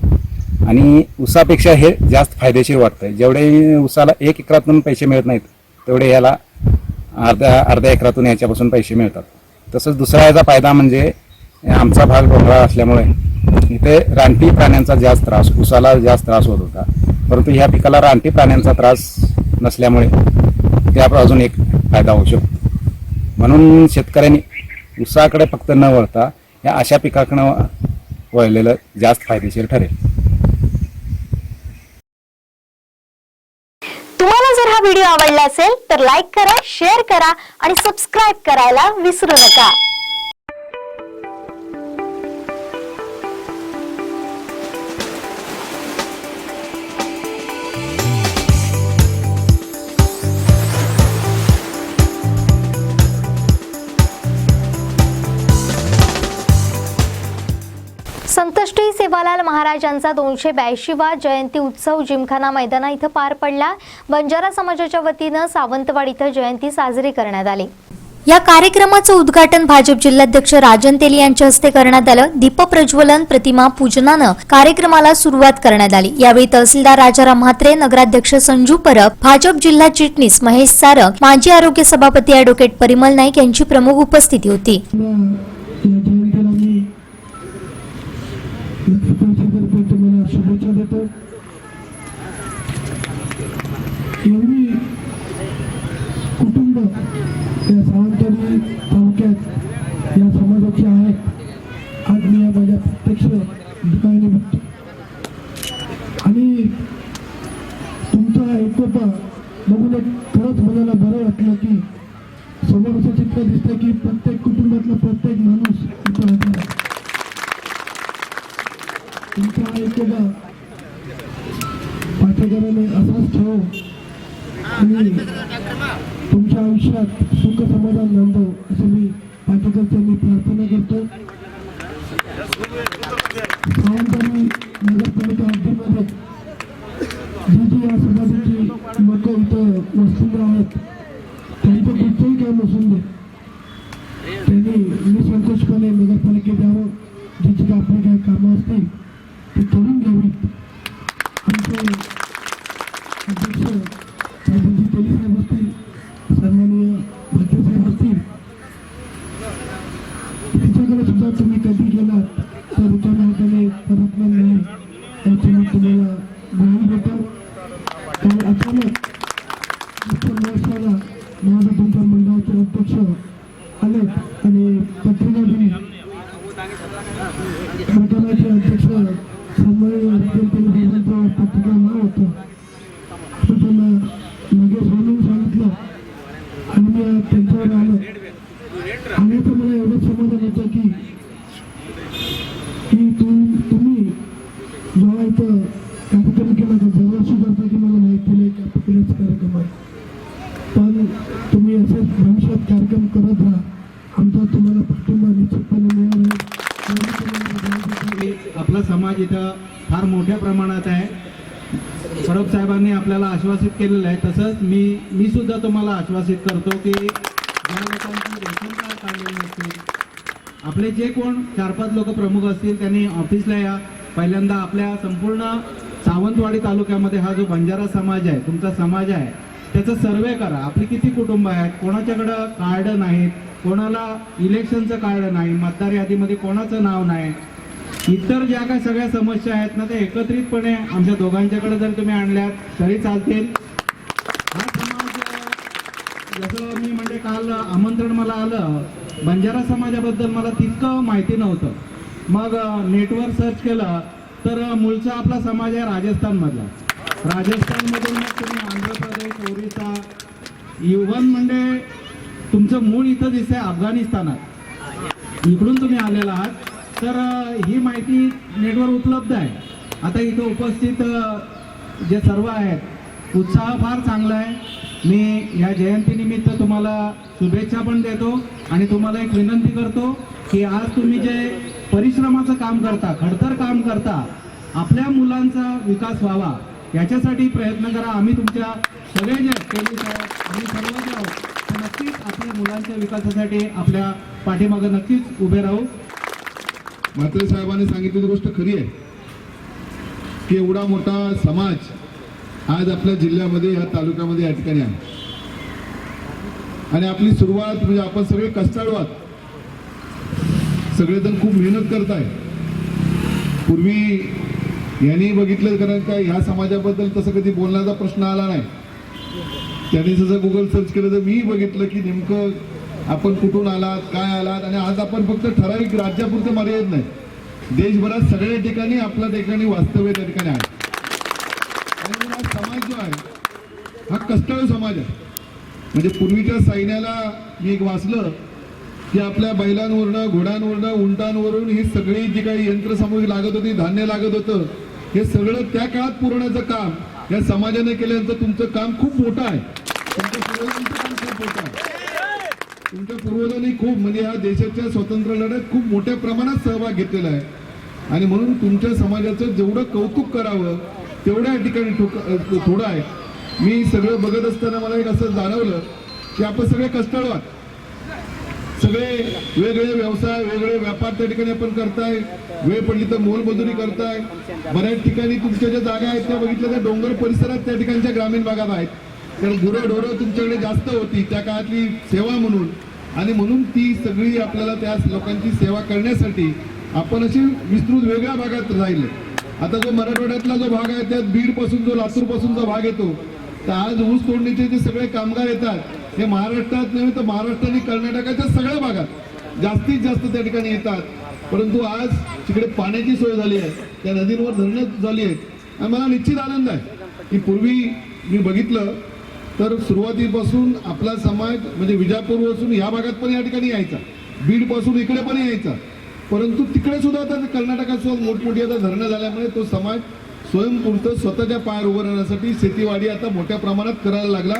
[SPEAKER 6] आणि ऊसापेक्षा हे जास्त फायदेशीर वाटतं. जेवढे ऊसाला 1 एकरातून पैसे मिळत नाहीत तेवढे याला अर्ध्या एकरातून याच्यापासून पैसे मिळतात. तसंच दुसरा याचा फायदा म्हणजे आमचा भाग डोंगराळ असल्यामुळे इथे रानटी प्राण्यांचा जास्त त्रास, ऊसाला जास्त त्रास होत होता, परंतु ह्या पिकाला रानटी प्राण्यांचा त्रास नसल्यामुळे त्या अजून एक फायदा होऊ शकतो. म्हणून शेतकऱ्यांनी ऊसाकडे फक्त न वळता या अशा पिकाकडं वळलेलं जास्त फायदेशीर ठरेल.
[SPEAKER 1] तुम्हाला जर हा व्हिडिओ आवडला असेल तर लाईक करा, शेअर करा आणि सबस्क्राईब करायला विसरू नका. संतश्री सेवालाल महाराजांचा 282वा जयंती उत्सव जिमखाना मैदाना इथं पार पडला. बंजारा समाजाच्या वतीनं सावंतवाड इथं जयंती साजरी करण्यात आली. या कार्यक्रमाचं उद्घाटन भाजप जिल्हाध्यक्ष राजन तेली यांच्या हस्ते करण्यात आलं. दीपप्रज्वलन, प्रतिमा पूजनानं कार्यक्रमाला सुरुवात करण्यात आली. यावेळी तहसीलदार राजाराम म्हात्रे, नगराध्यक्ष संजू परब, भाजप जिल्हा चिटणीस महेश सारंग, माजी आरोग्य सभापती ॲडव्होकेट परिमल नाईक यांची प्रमुख उपस्थिती होती.
[SPEAKER 11] कुटुंब या सावंतवाडी तालुक्यात या समाजाचे आहेत. आज मी या माझ्या प्रत्यक्ष ठिकाणी बघतो आणि तुमचा एकोपा बघून एक खरंच मनाला बरं वाटलं की समोर असं चित्र दिसतं की प्रत्येक कुटुंबातला प्रत्येक माणूस इथं हजर आहे. तुमचा एकोपा पाठेकराने असाच ठेवो आणि तुमच्या आयुष्यात सुख समाधान नांदो असं मी पाठेकरच्यांनी प्रार्थना करतो. सावंतवाडी नगरपालिका हद्दीमध्ये जी या समाजाची लोक इथं वसलेली आहेत त्यांचं कुठचंही काम नसून दे त्यांनी निसंकोचपणे नगरपालिकेत यावं. जी आपली काही कामं असतील ती करून घ्यावीत. आमचे अध्यक्ष जी तेली साहेब असतील, सन्माननीय भाटे साहेब असतील, त्याच्याकडे सुद्धा तुम्ही कधी गेलात तर रिकाम्या हाताने परतणार नाही याची मी तुम्हाला ग्वाही देतो. कारण अचानक महाराष्ट्राला माझा तुमच्या मंडळाचे अध्यक्ष आले आणि पत्रिका दिली. मंडळाचे अध्यक्ष सन्माननीय राजन तेली साहेबांचं पत्रिका नाव होतं. त्यांना लगेच म्हणून सांगितलं आणि मी त्यांच्यावर आलो आणि तर मला एवढंच समाधान होतं की तुम्ही जेव्हा इथं कार्यक्रम केला तर दरवर्षी करता की मला माहिती नाही की आपल्याच कार्यक्रम आहे. पण तुम्ही असेच भविष्यात कार्यक्रम करत राहा. आमचा तुम्हाला पाठिंबा निश्चितपणे मिळाला.
[SPEAKER 12] आपला समाज इथं फार मोठ्या प्रमाणात आहे. परब साहेबांनी आपल्याला आश्वासित केलेलं आहे. तसंच मी सुद्धा तुम्हाला आश्वासित करतो की ज्या लोकांची रेशन कार्ड काढलेले नसतील, आपले जे कोण 4-5 लोक प्रमुख असतील त्यांनी ऑफिसला या. पहिल्यांदा आपल्या संपूर्ण सावंतवाडी तालुक्यामध्ये हा जो बंजारा समाज आहे, तुमचा समाज आहे, त्याचा सर्वे करा. आपली किती कुटुंब आहेत, कोणाच्याकडं कार्ड नाहीत, कोणाला इलेक्शनचं कार्ड नाही, मतदार यादीमध्ये कोणाचं नाव नाही, इतर ज्या काही सगळ्या समस्या आहेत ना, ते एकत्रितपणे आमच्या दोघांच्याकडे जर तुम्ही आणल्यात तरी चालतील. हा समाज जसं मी म्हणजे काल आमंत्रण मला आलं, बंजारा समाजाबद्दल मला तितकं माहिती नव्हतं. मग नेटवर सर्च केलं तर मूळचा आपला समाज आहे राजस्थानमधला. राजस्थानमधून मग तुम्ही आंध्र प्रदेश, ओरिसा, इव्हन म्हणजे तुमचं मूळ इथं दिसतंय अफगाणिस्तानात, इकडून तुम्ही आलेला आहात. तर ही माहिती नेटवर उपलब्ध आहे. आता इथं उपस्थित जे सर्व आहेत, उत्साह फार चांगला आहे. मी या जयंतीनिमित्त तुम्हाला शुभेच्छा पण देतो आणि तुम्हाला एक विनंती करतो की आज तुम्ही जे परिश्रमाचं काम करता, खडतर काम करता, आपल्या मुलांचा विकास व्हावा याच्यासाठी प्रयत्न करा. आम्ही तुमच्या सगळे जे तेली साहेब आम्ही सर्व जे आहोत ते नक्कीच आपल्या मुलांच्या विकासासाठी आपल्या पाठीमागे नक्कीच उभे राहू.
[SPEAKER 13] म्हात्रे साहेबांनी सांगितलेली गोष्ट खरी आहे की एवढा मोठा समाज आज आपल्या जिल्ह्यामध्ये, या तालुक्यामध्ये या ठिकाणी आहे आणि आपली सुरुवात म्हणजे आपण सगळे कष्टाळू आहात. सगळेजण खूप मेहनत करत आहे. पूर्वी यांनी बघितलं, कारण काय ह्या समाजाबद्दल तसं कधी बोलण्याचा प्रश्न आला नाही. त्यांनी जसं गुगल सर्च केलं तर मी बघितलं की नेमकं आपण कुठून आलात, काय आलात. आणि आज आपण फक्त ठराविक राज्यापुरते मर्यादित नाही, देशभरात सगळ्या ठिकाणी आपल्या ठिकाणी वास्तव्य त्या ठिकाणी आहे. आणि हा समाज जो आहे हा कष्टाळू समाज आहे. म्हणजे पूर्वीच्या सैन्याला मी एक वाचलं की आपल्या बैलांवरनं, घोड्यांवरनं, उंटांवरून ही सगळी जी काही यंत्रसामुग्री लागत होती, धान्य लागत होतं, हे सगळं त्या काळात पुरवण्याचं काम या समाजाने केल्यानंतर तुमचं काम खूप मोठं आहे. तुमच्या पूर्वजांचं काम खूप मोठं आहे. तुमच्या पूर्वजांनी खूप म्हणजे या देशाच्या स्वातंत्र्य लढ्यात खूप मोठ्या प्रमाणात सहभाग घेतलेला आहे आणि म्हणून तुमच्या समाजाचं जेवढं कौतुक करावं तेवढ्या ठिकाणी थोडं आहे. मी सगळं बघत असताना मला एक असं जाणवलं की आपण सगळे कष्टाळू आहात. सगळे वेगळे व्यवसाय वेगळे व्यापार त्या ठिकाणी आपण करताय, वेळ पडली तर मोलमजुरी करताय. बऱ्याच ठिकाणी तुमच्या ज्या जागा आहेत त्या बघितल्या तर डोंगर परिसरात त्या ठिकाणच्या ग्रामीण भागात आहेत. कारण गुरंढोरं तुमच्याकडे जास्त होती त्या काळातली सेवा म्हणून, आणि म्हणून ती सगळी आपल्याला त्या लोकांची सेवा करण्यासाठी आपण अशी विस्तृत वेगळ्या भागात राहिले. आता जो मराठवाड्यातला जो भाग आहे त्यात बीड पासून जो लातूर पासून जो भाग येतो, तर आज ऊस तोडणीचे जे सगळे कामगार येतात हे महाराष्ट्रात नव्हे तर महाराष्ट्र आणि कर्नाटकाच्या सगळ्या भागात जास्तीत जास्त त्या ठिकाणी येतात. परंतु आज तिकडे पाण्याची सोय झाली आहे, त्या नदींवर धरणं झाली आहेत. आणि मला निश्चित आनंद आहे की पूर्वी मी बघितलं तर सुरुवातीपासून आपला समाज म्हणजे विजापूर पासून या भागात पण या ठिकाणी यायचा, बीड पासून इकडे पण यायचा. परंतु तिकडे सुद्धा आता कर्नाटकात मोठमोठी आता धरणं झाल्यामुळे तो समाज स्वयंपूर्ण स्वतःच्या पायावर उभं राहण्यासाठी शेतीवाडी आता मोठ्या प्रमाणात करायला लागला.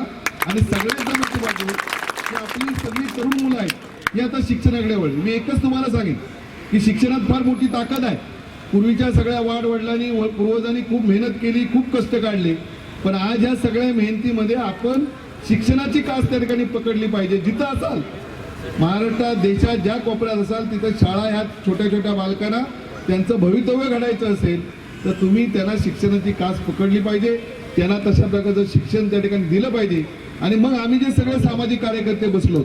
[SPEAKER 13] आणि सगळ्यात मोठी बाजू की आपली सगळी तरुण मुलं आहेत ही आता शिक्षणाकडे वळली. मी एकच तुम्हाला सांगेन की शिक्षणात फार मोठी ताकद आहे. पूर्वीच्या सगळ्या वाडवडिलांनी पूर्वजांनी खूप मेहनत केली, खूप कष्ट काढले, पण आज या सगळ्या मेहनतीमध्ये आपण शिक्षणाची कास त्या ठिकाणी पकडली पाहिजे. जिथं असाल महाराष्ट्रात देशात ज्या कोपऱ्यात असाल तिथं शाळा ह्या छोट्या छोट्या बालकांना त्यांचं भवितव्य घडायचं असेल तर तुम्ही त्यांना शिक्षणाची कास पकडली पाहिजे, त्यांना तशा प्रकारचं शिक्षण त्या ठिकाणी दिलं पाहिजे. आणि मग आम्ही जे सगळे सामाजिक कार्यकर्ते बसलो,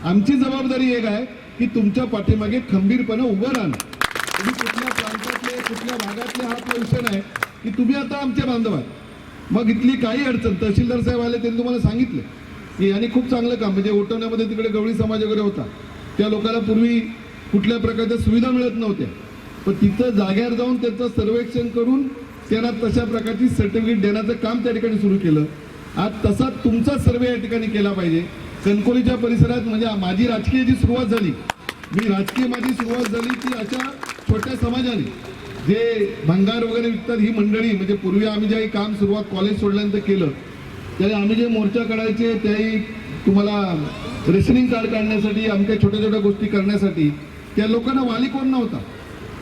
[SPEAKER 13] आमची जबाबदारी एक आहे की तुमच्या पाठीमागे खंबीरपणे उभं राहणं. तुम्ही कुठल्या प्रांतातले कुठल्या भागातले हा आपला विषय नाही की तुम्ही आता आमचे बांधव आहात. मग इथली काही अडचण तहसीलदार साहेब आले त्यांनी तुम्हाला सांगितलं की यांनी खूप चांगलं काम म्हणजे उठवण्यामध्ये तिकडे गवळी समाज वगैरे होता, त्या लोकांना पूर्वी कुठल्या प्रकारच्या सुविधा मिळत नव्हत्या, पण तिथं जाग्यावर जाऊन त्याचं सर्वेक्षण करून त्यांना तशा प्रकारची सर्टिफिकेट देण्याचं काम त्या ठिकाणी सुरू केलं. आज तसा तुमचा सर्वे या ठिकाणी केला पाहिजे. कणकोलीच्या परिसरात म्हणजे माझी राजकीय जी सुरुवात झाली, माझी सुरुवात झाली की अशा छोट्या समाजाने जे भंगार वगैरे विकतात ही मंडळी म्हणजे पूर्वी आम्ही जे काम सुरुवात कॉलेज सोडल्यानंतर केलं त्यावेळी आम्ही जे मोर्चा काढायचे त्याही तुम्हाला रेशनिंग कार्ड काढण्यासाठी आमच्या छोट्या छोट्या गोष्टी करण्यासाठी त्या लोकांना वाली कोण नव्हता,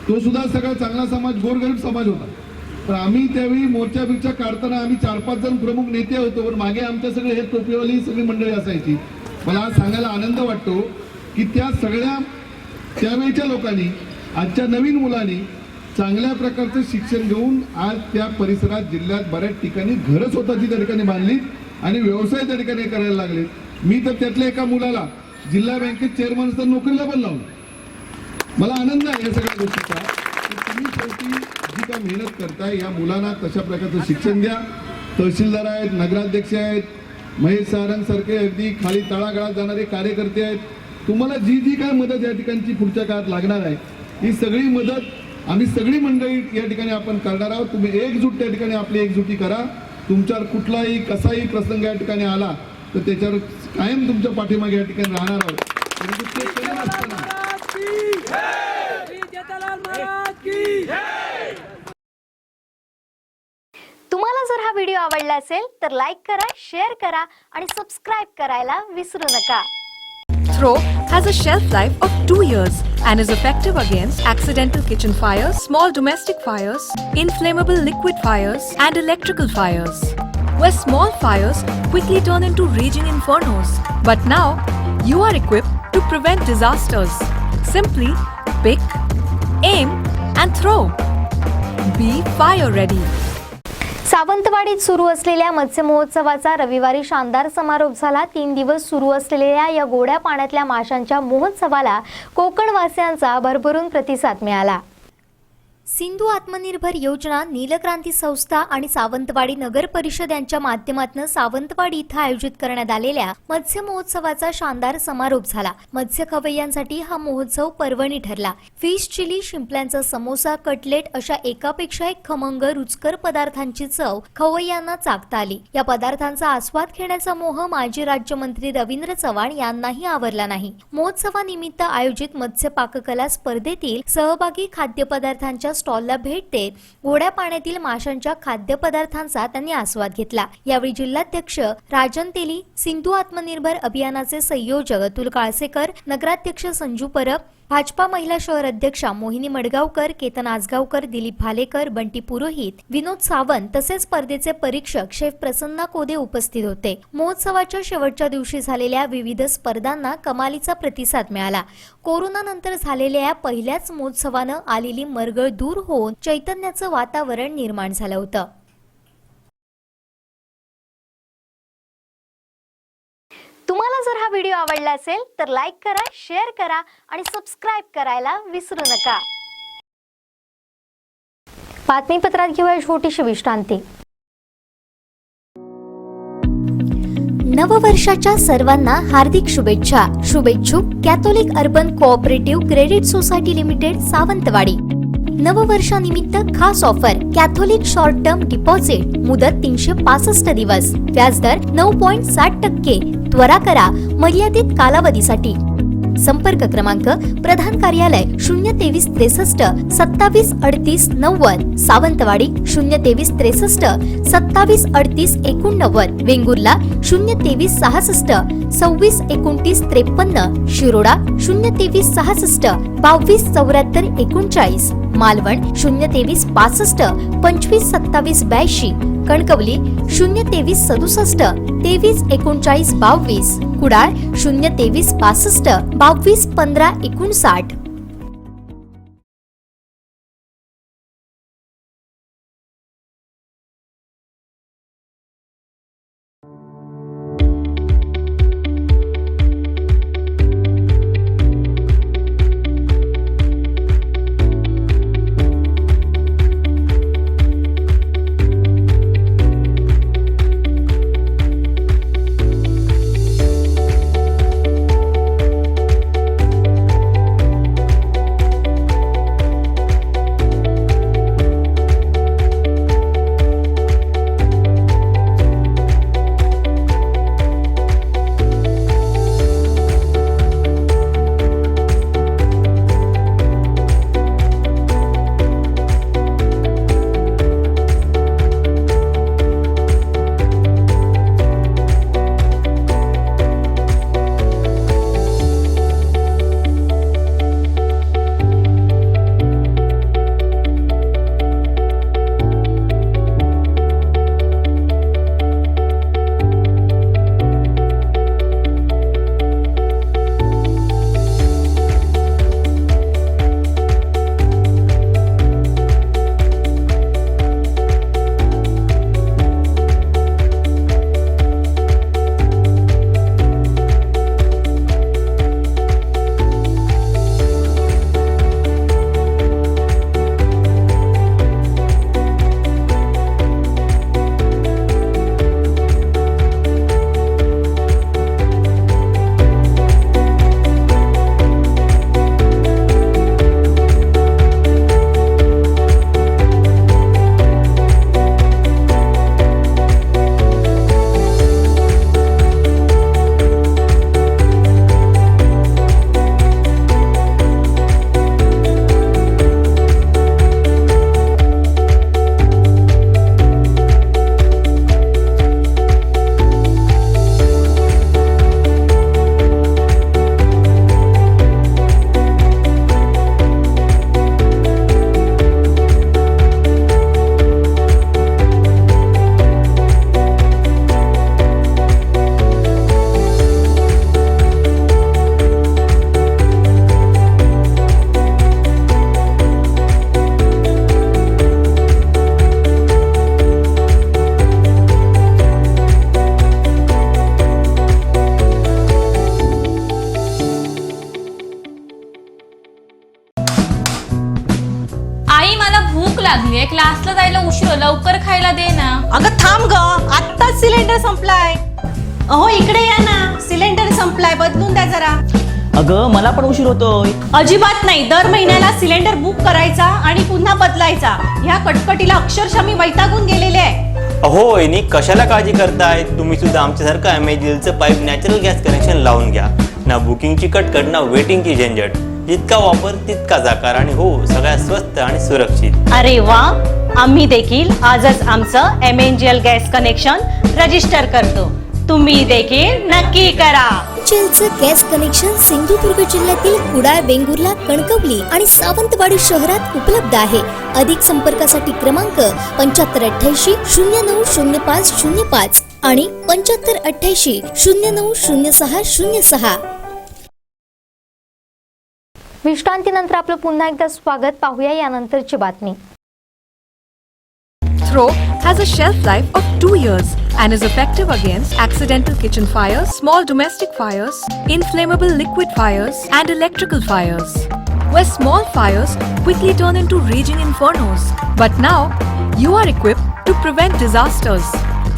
[SPEAKER 13] तो सुद्धा सगळा चांगला समाज गोरगरीब समाज होता. पण आम्ही त्यावेळी मोर्चा बिर्चा काढताना आम्ही 4-5 जण प्रमुख नेते होतो, पण मागे आमच्या सगळे हे टोपीवाली सगळी मंडळी असायची. मला आज सांगायला आनंद वाटतो की त्या सगळ्या त्यावेळीच्या लोकांनी आजच्या नवीन मुलांनी चांगल्या प्रकारचं शिक्षण घेऊन आज त्या परिसरात जिल्ह्यात बऱ्याच ठिकाणी घरं स्वतःची त्या ठिकाणी बांधली आणि व्यवसाय त्या ठिकाणी करायला लागले. मी तर त्यातल्या एका मुलाला जिल्हा बँकेत चेअरमन असताना नोकरीला पण लावलं. मला आनंद आहे या सगळ्या गोष्टीचा की तुम्ही शेवटी जी काय मेहनत करताय या मुलांना तशा प्रकारचं शिक्षण द्या. तहसीलदार आहेत, नगराध्यक्ष आहेत, महेश सारंग सारखे अगदी खाली तळागाळात जाणारे कार्यकर्ते आहेत. तुम्हाला जी जी काय मदत या ठिकाणची पुढच्या काळात लागणार आहे ही सगळी मदत आम्ही सगळी मंडळी या ठिकाणी आपण करणार आहोत. तुम्ही एकजूट त्या ठिकाणी आपली एकजुटी करा. तुमच्यावर कुठलाही कसाही प्रसंग या ठिकाणी आला तर त्याच्यावर कायम तुमच्या पाठीमागे या ठिकाणी राहणार आहोत. परंतु ते करत असताना
[SPEAKER 1] तुम्हाला जर हा व्हिडिओ आवडला असेल तर लाईक करा, शेअर करा आणि सबस्क्राईब करायला विसरू नका.
[SPEAKER 4] Throw has a shelf life of 2 years and is effective against accidental kitchen fires, small domestic fires, inflammable liquid fires, and electrical fires, where small fires quickly turn into raging infernos. But now, you are equipped to prevent disasters. Simply pick, aim, and throw. Be fire ready.
[SPEAKER 1] सावंतवाडीत सुरू असलेल्या मत्स्य महोत्सवाचा रविवारी शानदार समारोप झाला. 3 दिवस सुरू असलेल्या या गोड्या पाण्यातल्या माशांच्या महोत्सवाला कोकणवासियांचा भरभरून प्रतिसाद मिळाला. सिंधू आत्मनिर्भर योजना, नीलक्रांती संस्था आणि सावंतवाडी नगर परिषद यांच्या माध्यमातून सावंतवाडी इथं आयोजित करण्यात आलेल्या मत्स्य महोत्सवाचा शानदार समारोप झाला. मत्स्य खवय्यांसाठी हा महोत्सव पर्वणी ठरला. फिश चिली, शिंपल्यांचा समोसा, कटलेट अशा एकापेक्षा एक खमंग रुचकर पदार्थांची चव खवय्यांना चाखता आली. या पदार्थांचा आस्वाद घेण्याचा मोह माजी राज्यमंत्री रवींद्र चव्हाण यांनाही आवरला नाही. महोत्सवानिमित्त आयोजित मत्स्य पाककला स्पर्धेतील सहभागी खाद्यपदार्थांच्या
[SPEAKER 3] माशांच्या स्टॉलला भेट देत गोड्या पाण्यातील माशांच्या खाद्यपदार्थांचा त्यांनी आस्वाद घेतला। यावेळी जिल्हाध्यक्ष राजन तेली, सिंधू आत्मनिर्भर अभियानाचे संयोजक अतुल काळसेकर, नगराध्यक्ष संजू परब, भाजपा महिला शहर अध्यक्षा मोहिनी मडगावकर, केतन आसगावकर, दिलीप भालेकर, बंटी पुरोहित, विनोद सावंत तसेच स्पर्धेचे परीक्षक शेफ प्रसन्ना कोदे उपस्थित होते। महोत्सवाच्या शेवटच्या दिवशी झालेल्या विविध स्पर्धांना कमालीचा प्रतिसाद मिळाला। कोरोना नंतर झालेल्या या पहिल्याच महोत्सवानं आलेली मरगळ दूर होऊन चैतन्याचं वातावरण निर्माण झालं होतं।
[SPEAKER 1] तुम्हाला जर हा व्हिडिओ आवडला असेल तर लाईक करा, शेअर करा आणि सबस्क्राईब करायला विसरू नका। बातमीपत्रात घेऊया छोटीशी विश्रांती। नववर्षाच्या सर्वांना हार्दिक शुभेच्छा। शुभेच्छुक Catholic urban cooperative credit society limited, Sawantwadi. नववर्षानिमित्त खास offer, Catholic short term deposit, मुदत 365 दिवस, व्याजदर 9.60%। त्वरा करा, मर्यादित कालावधीसाठी। संपर्क क्रमांक प्रधान कार्यालय 023 63 27 38 90, सावंतवाडी 023 63 27 38 89, वेंगुर्ला 023 66 26 29 53, शिरोडा 023 66 22 74 39, मालवण 023 65 25 27 82, कणकवली 023 67 23 39 22, कुडाळ 023 65 22 15 59।
[SPEAKER 14] लागलीये, क्लासला जायला उशीर, लवकर खायला दे ना।
[SPEAKER 15] अगं थांब ग, आत्ताच सिलेंडर संपलाय। अहो इकडे या ना, सिलेंडर संपलाय, बदलून द्या जरा।
[SPEAKER 16] अगं मला पण उशीर होतोय।
[SPEAKER 15] अजिबात नाही, दर महिन्याला सिलेंडर बुक करायचा आणि पुन्हा बदलायचा। ह्या कटकटीला अक्षरशः मी वैतागून गेलेले आहे।
[SPEAKER 16] अहो वहिनी, कशाला काळजी करताय? तुम्ही सुद्धा आमच्यासारखं MIGLचं पाईप नॅचरल गॅस कनेक्शन लावून घ्या ना। बुकिंगची कटकट ना वेटिंगची झंझट। जितका वापर तितकाच आकार आणि हो सगळ्यात स्वस्त आणि सुरक्षित.
[SPEAKER 15] अरे वा, आम्ही देखील आजच आमचं MNGL गॅस कनेक्शन रजिस्टर करतो. तुम्ही देखील नक्की करा.
[SPEAKER 1] MNGLचं गॅस कनेक्शन सिंधुदुर्ग जिल्ह्यातील कुडाळ, वेंगुर्ला, कणकवली आणि सावंतवाडी शहरात उपलब्ध आहे. अधिक संपर्कासाठी क्रमांक 7588 090505 आणि 7588 090606. विश्रांतीनंतर आपलं पुन्हा एकदा स्वागत. पाहूया यानंतरची बातमी.
[SPEAKER 4] Throw has a shelf life of 2 years and is effective against accidental kitchen fires, small domestic fires, inflammable liquid fires, and electrical fires, where small fires quickly turn into raging infernos. But now, you are equipped to prevent disasters.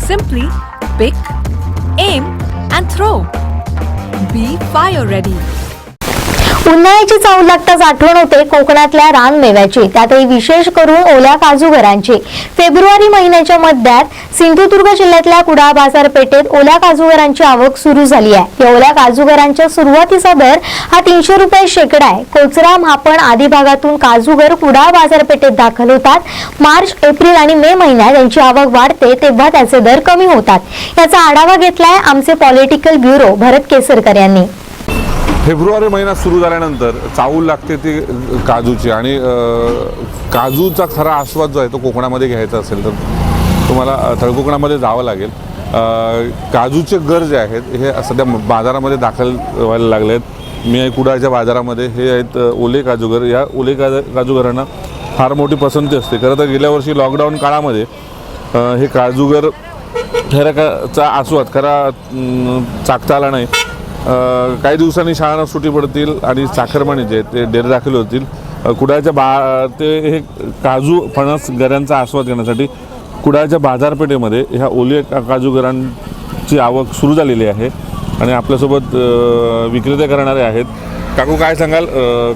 [SPEAKER 4] Simply pick, aim, and throw. Be fire ready.
[SPEAKER 1] उन्हाळ्याची चाहूल लागताच आठवण होते कोकणातल्या रानमेव्याची, त्यातही विशेष करून ओल्या काजूगरांची. फेब्रुवारी महिन्याच्या मध्यात सिंधुदुर्ग जिल्ह्यातल्या कुडाळ बाजारपेठेत ओल्या काजूगरांची आवक सुरू झाली आहे. या ओल्या काजूगरांच्या सुरुवातीचा दर हा 300 रुपये शेकडा आहे. कोचरा, म्हापण आदी भागातून काजूगर कुडाळ बाजारपेठेत दाखल होतात. मार्च, एप्रिल आणि मे महिन्यात यांची आवक वाढते तेव्हा त्याचे दर कमी होतात. याचा आढावा घेतलाय आमचे पॉलिटिकल ब्युरो भरत केसरकर यांनी.
[SPEAKER 13] फेब्रुवारी महिना सुरू झाल्यानंतर चाहूल लागते ती काजूची आणि काजूचा खरा आस्वाद जो आहे तो कोकणामध्ये घ्यायचा असेल तर तुम्हाला तळकोकणामध्ये जावं लागेल. काजूचे गर जे आहेत हे सध्या बाजारामध्ये दाखल व्हायला लागले आहेत. मी कुडाळच्या बाजारामध्ये हे आहेत ओले काजूगर. या ओले काजूगरांना फार मोठी पसंती असते. खरं तर गेल्या वर्षी लॉकडाऊन काळामध्ये हे काजूगर खऱ्याचा आस्वाद खरा चाकता आला नाही. काही दिवसांनी शाळांना सुट्टी पडतील आणि चाकरमानी जे ते डेरे दाखल होतील. कुडाळच्या ते हे काजू फणस गऱ्यांचा आस्वाद घेण्यासाठी कुडाळच्या बाजारपेठेमध्ये ह्या ओले काजूगरांची आवक सुरू झालेली आहे आणि आपल्यासोबत विक्रेते करणारे आहेत. काकू काय सांगाल,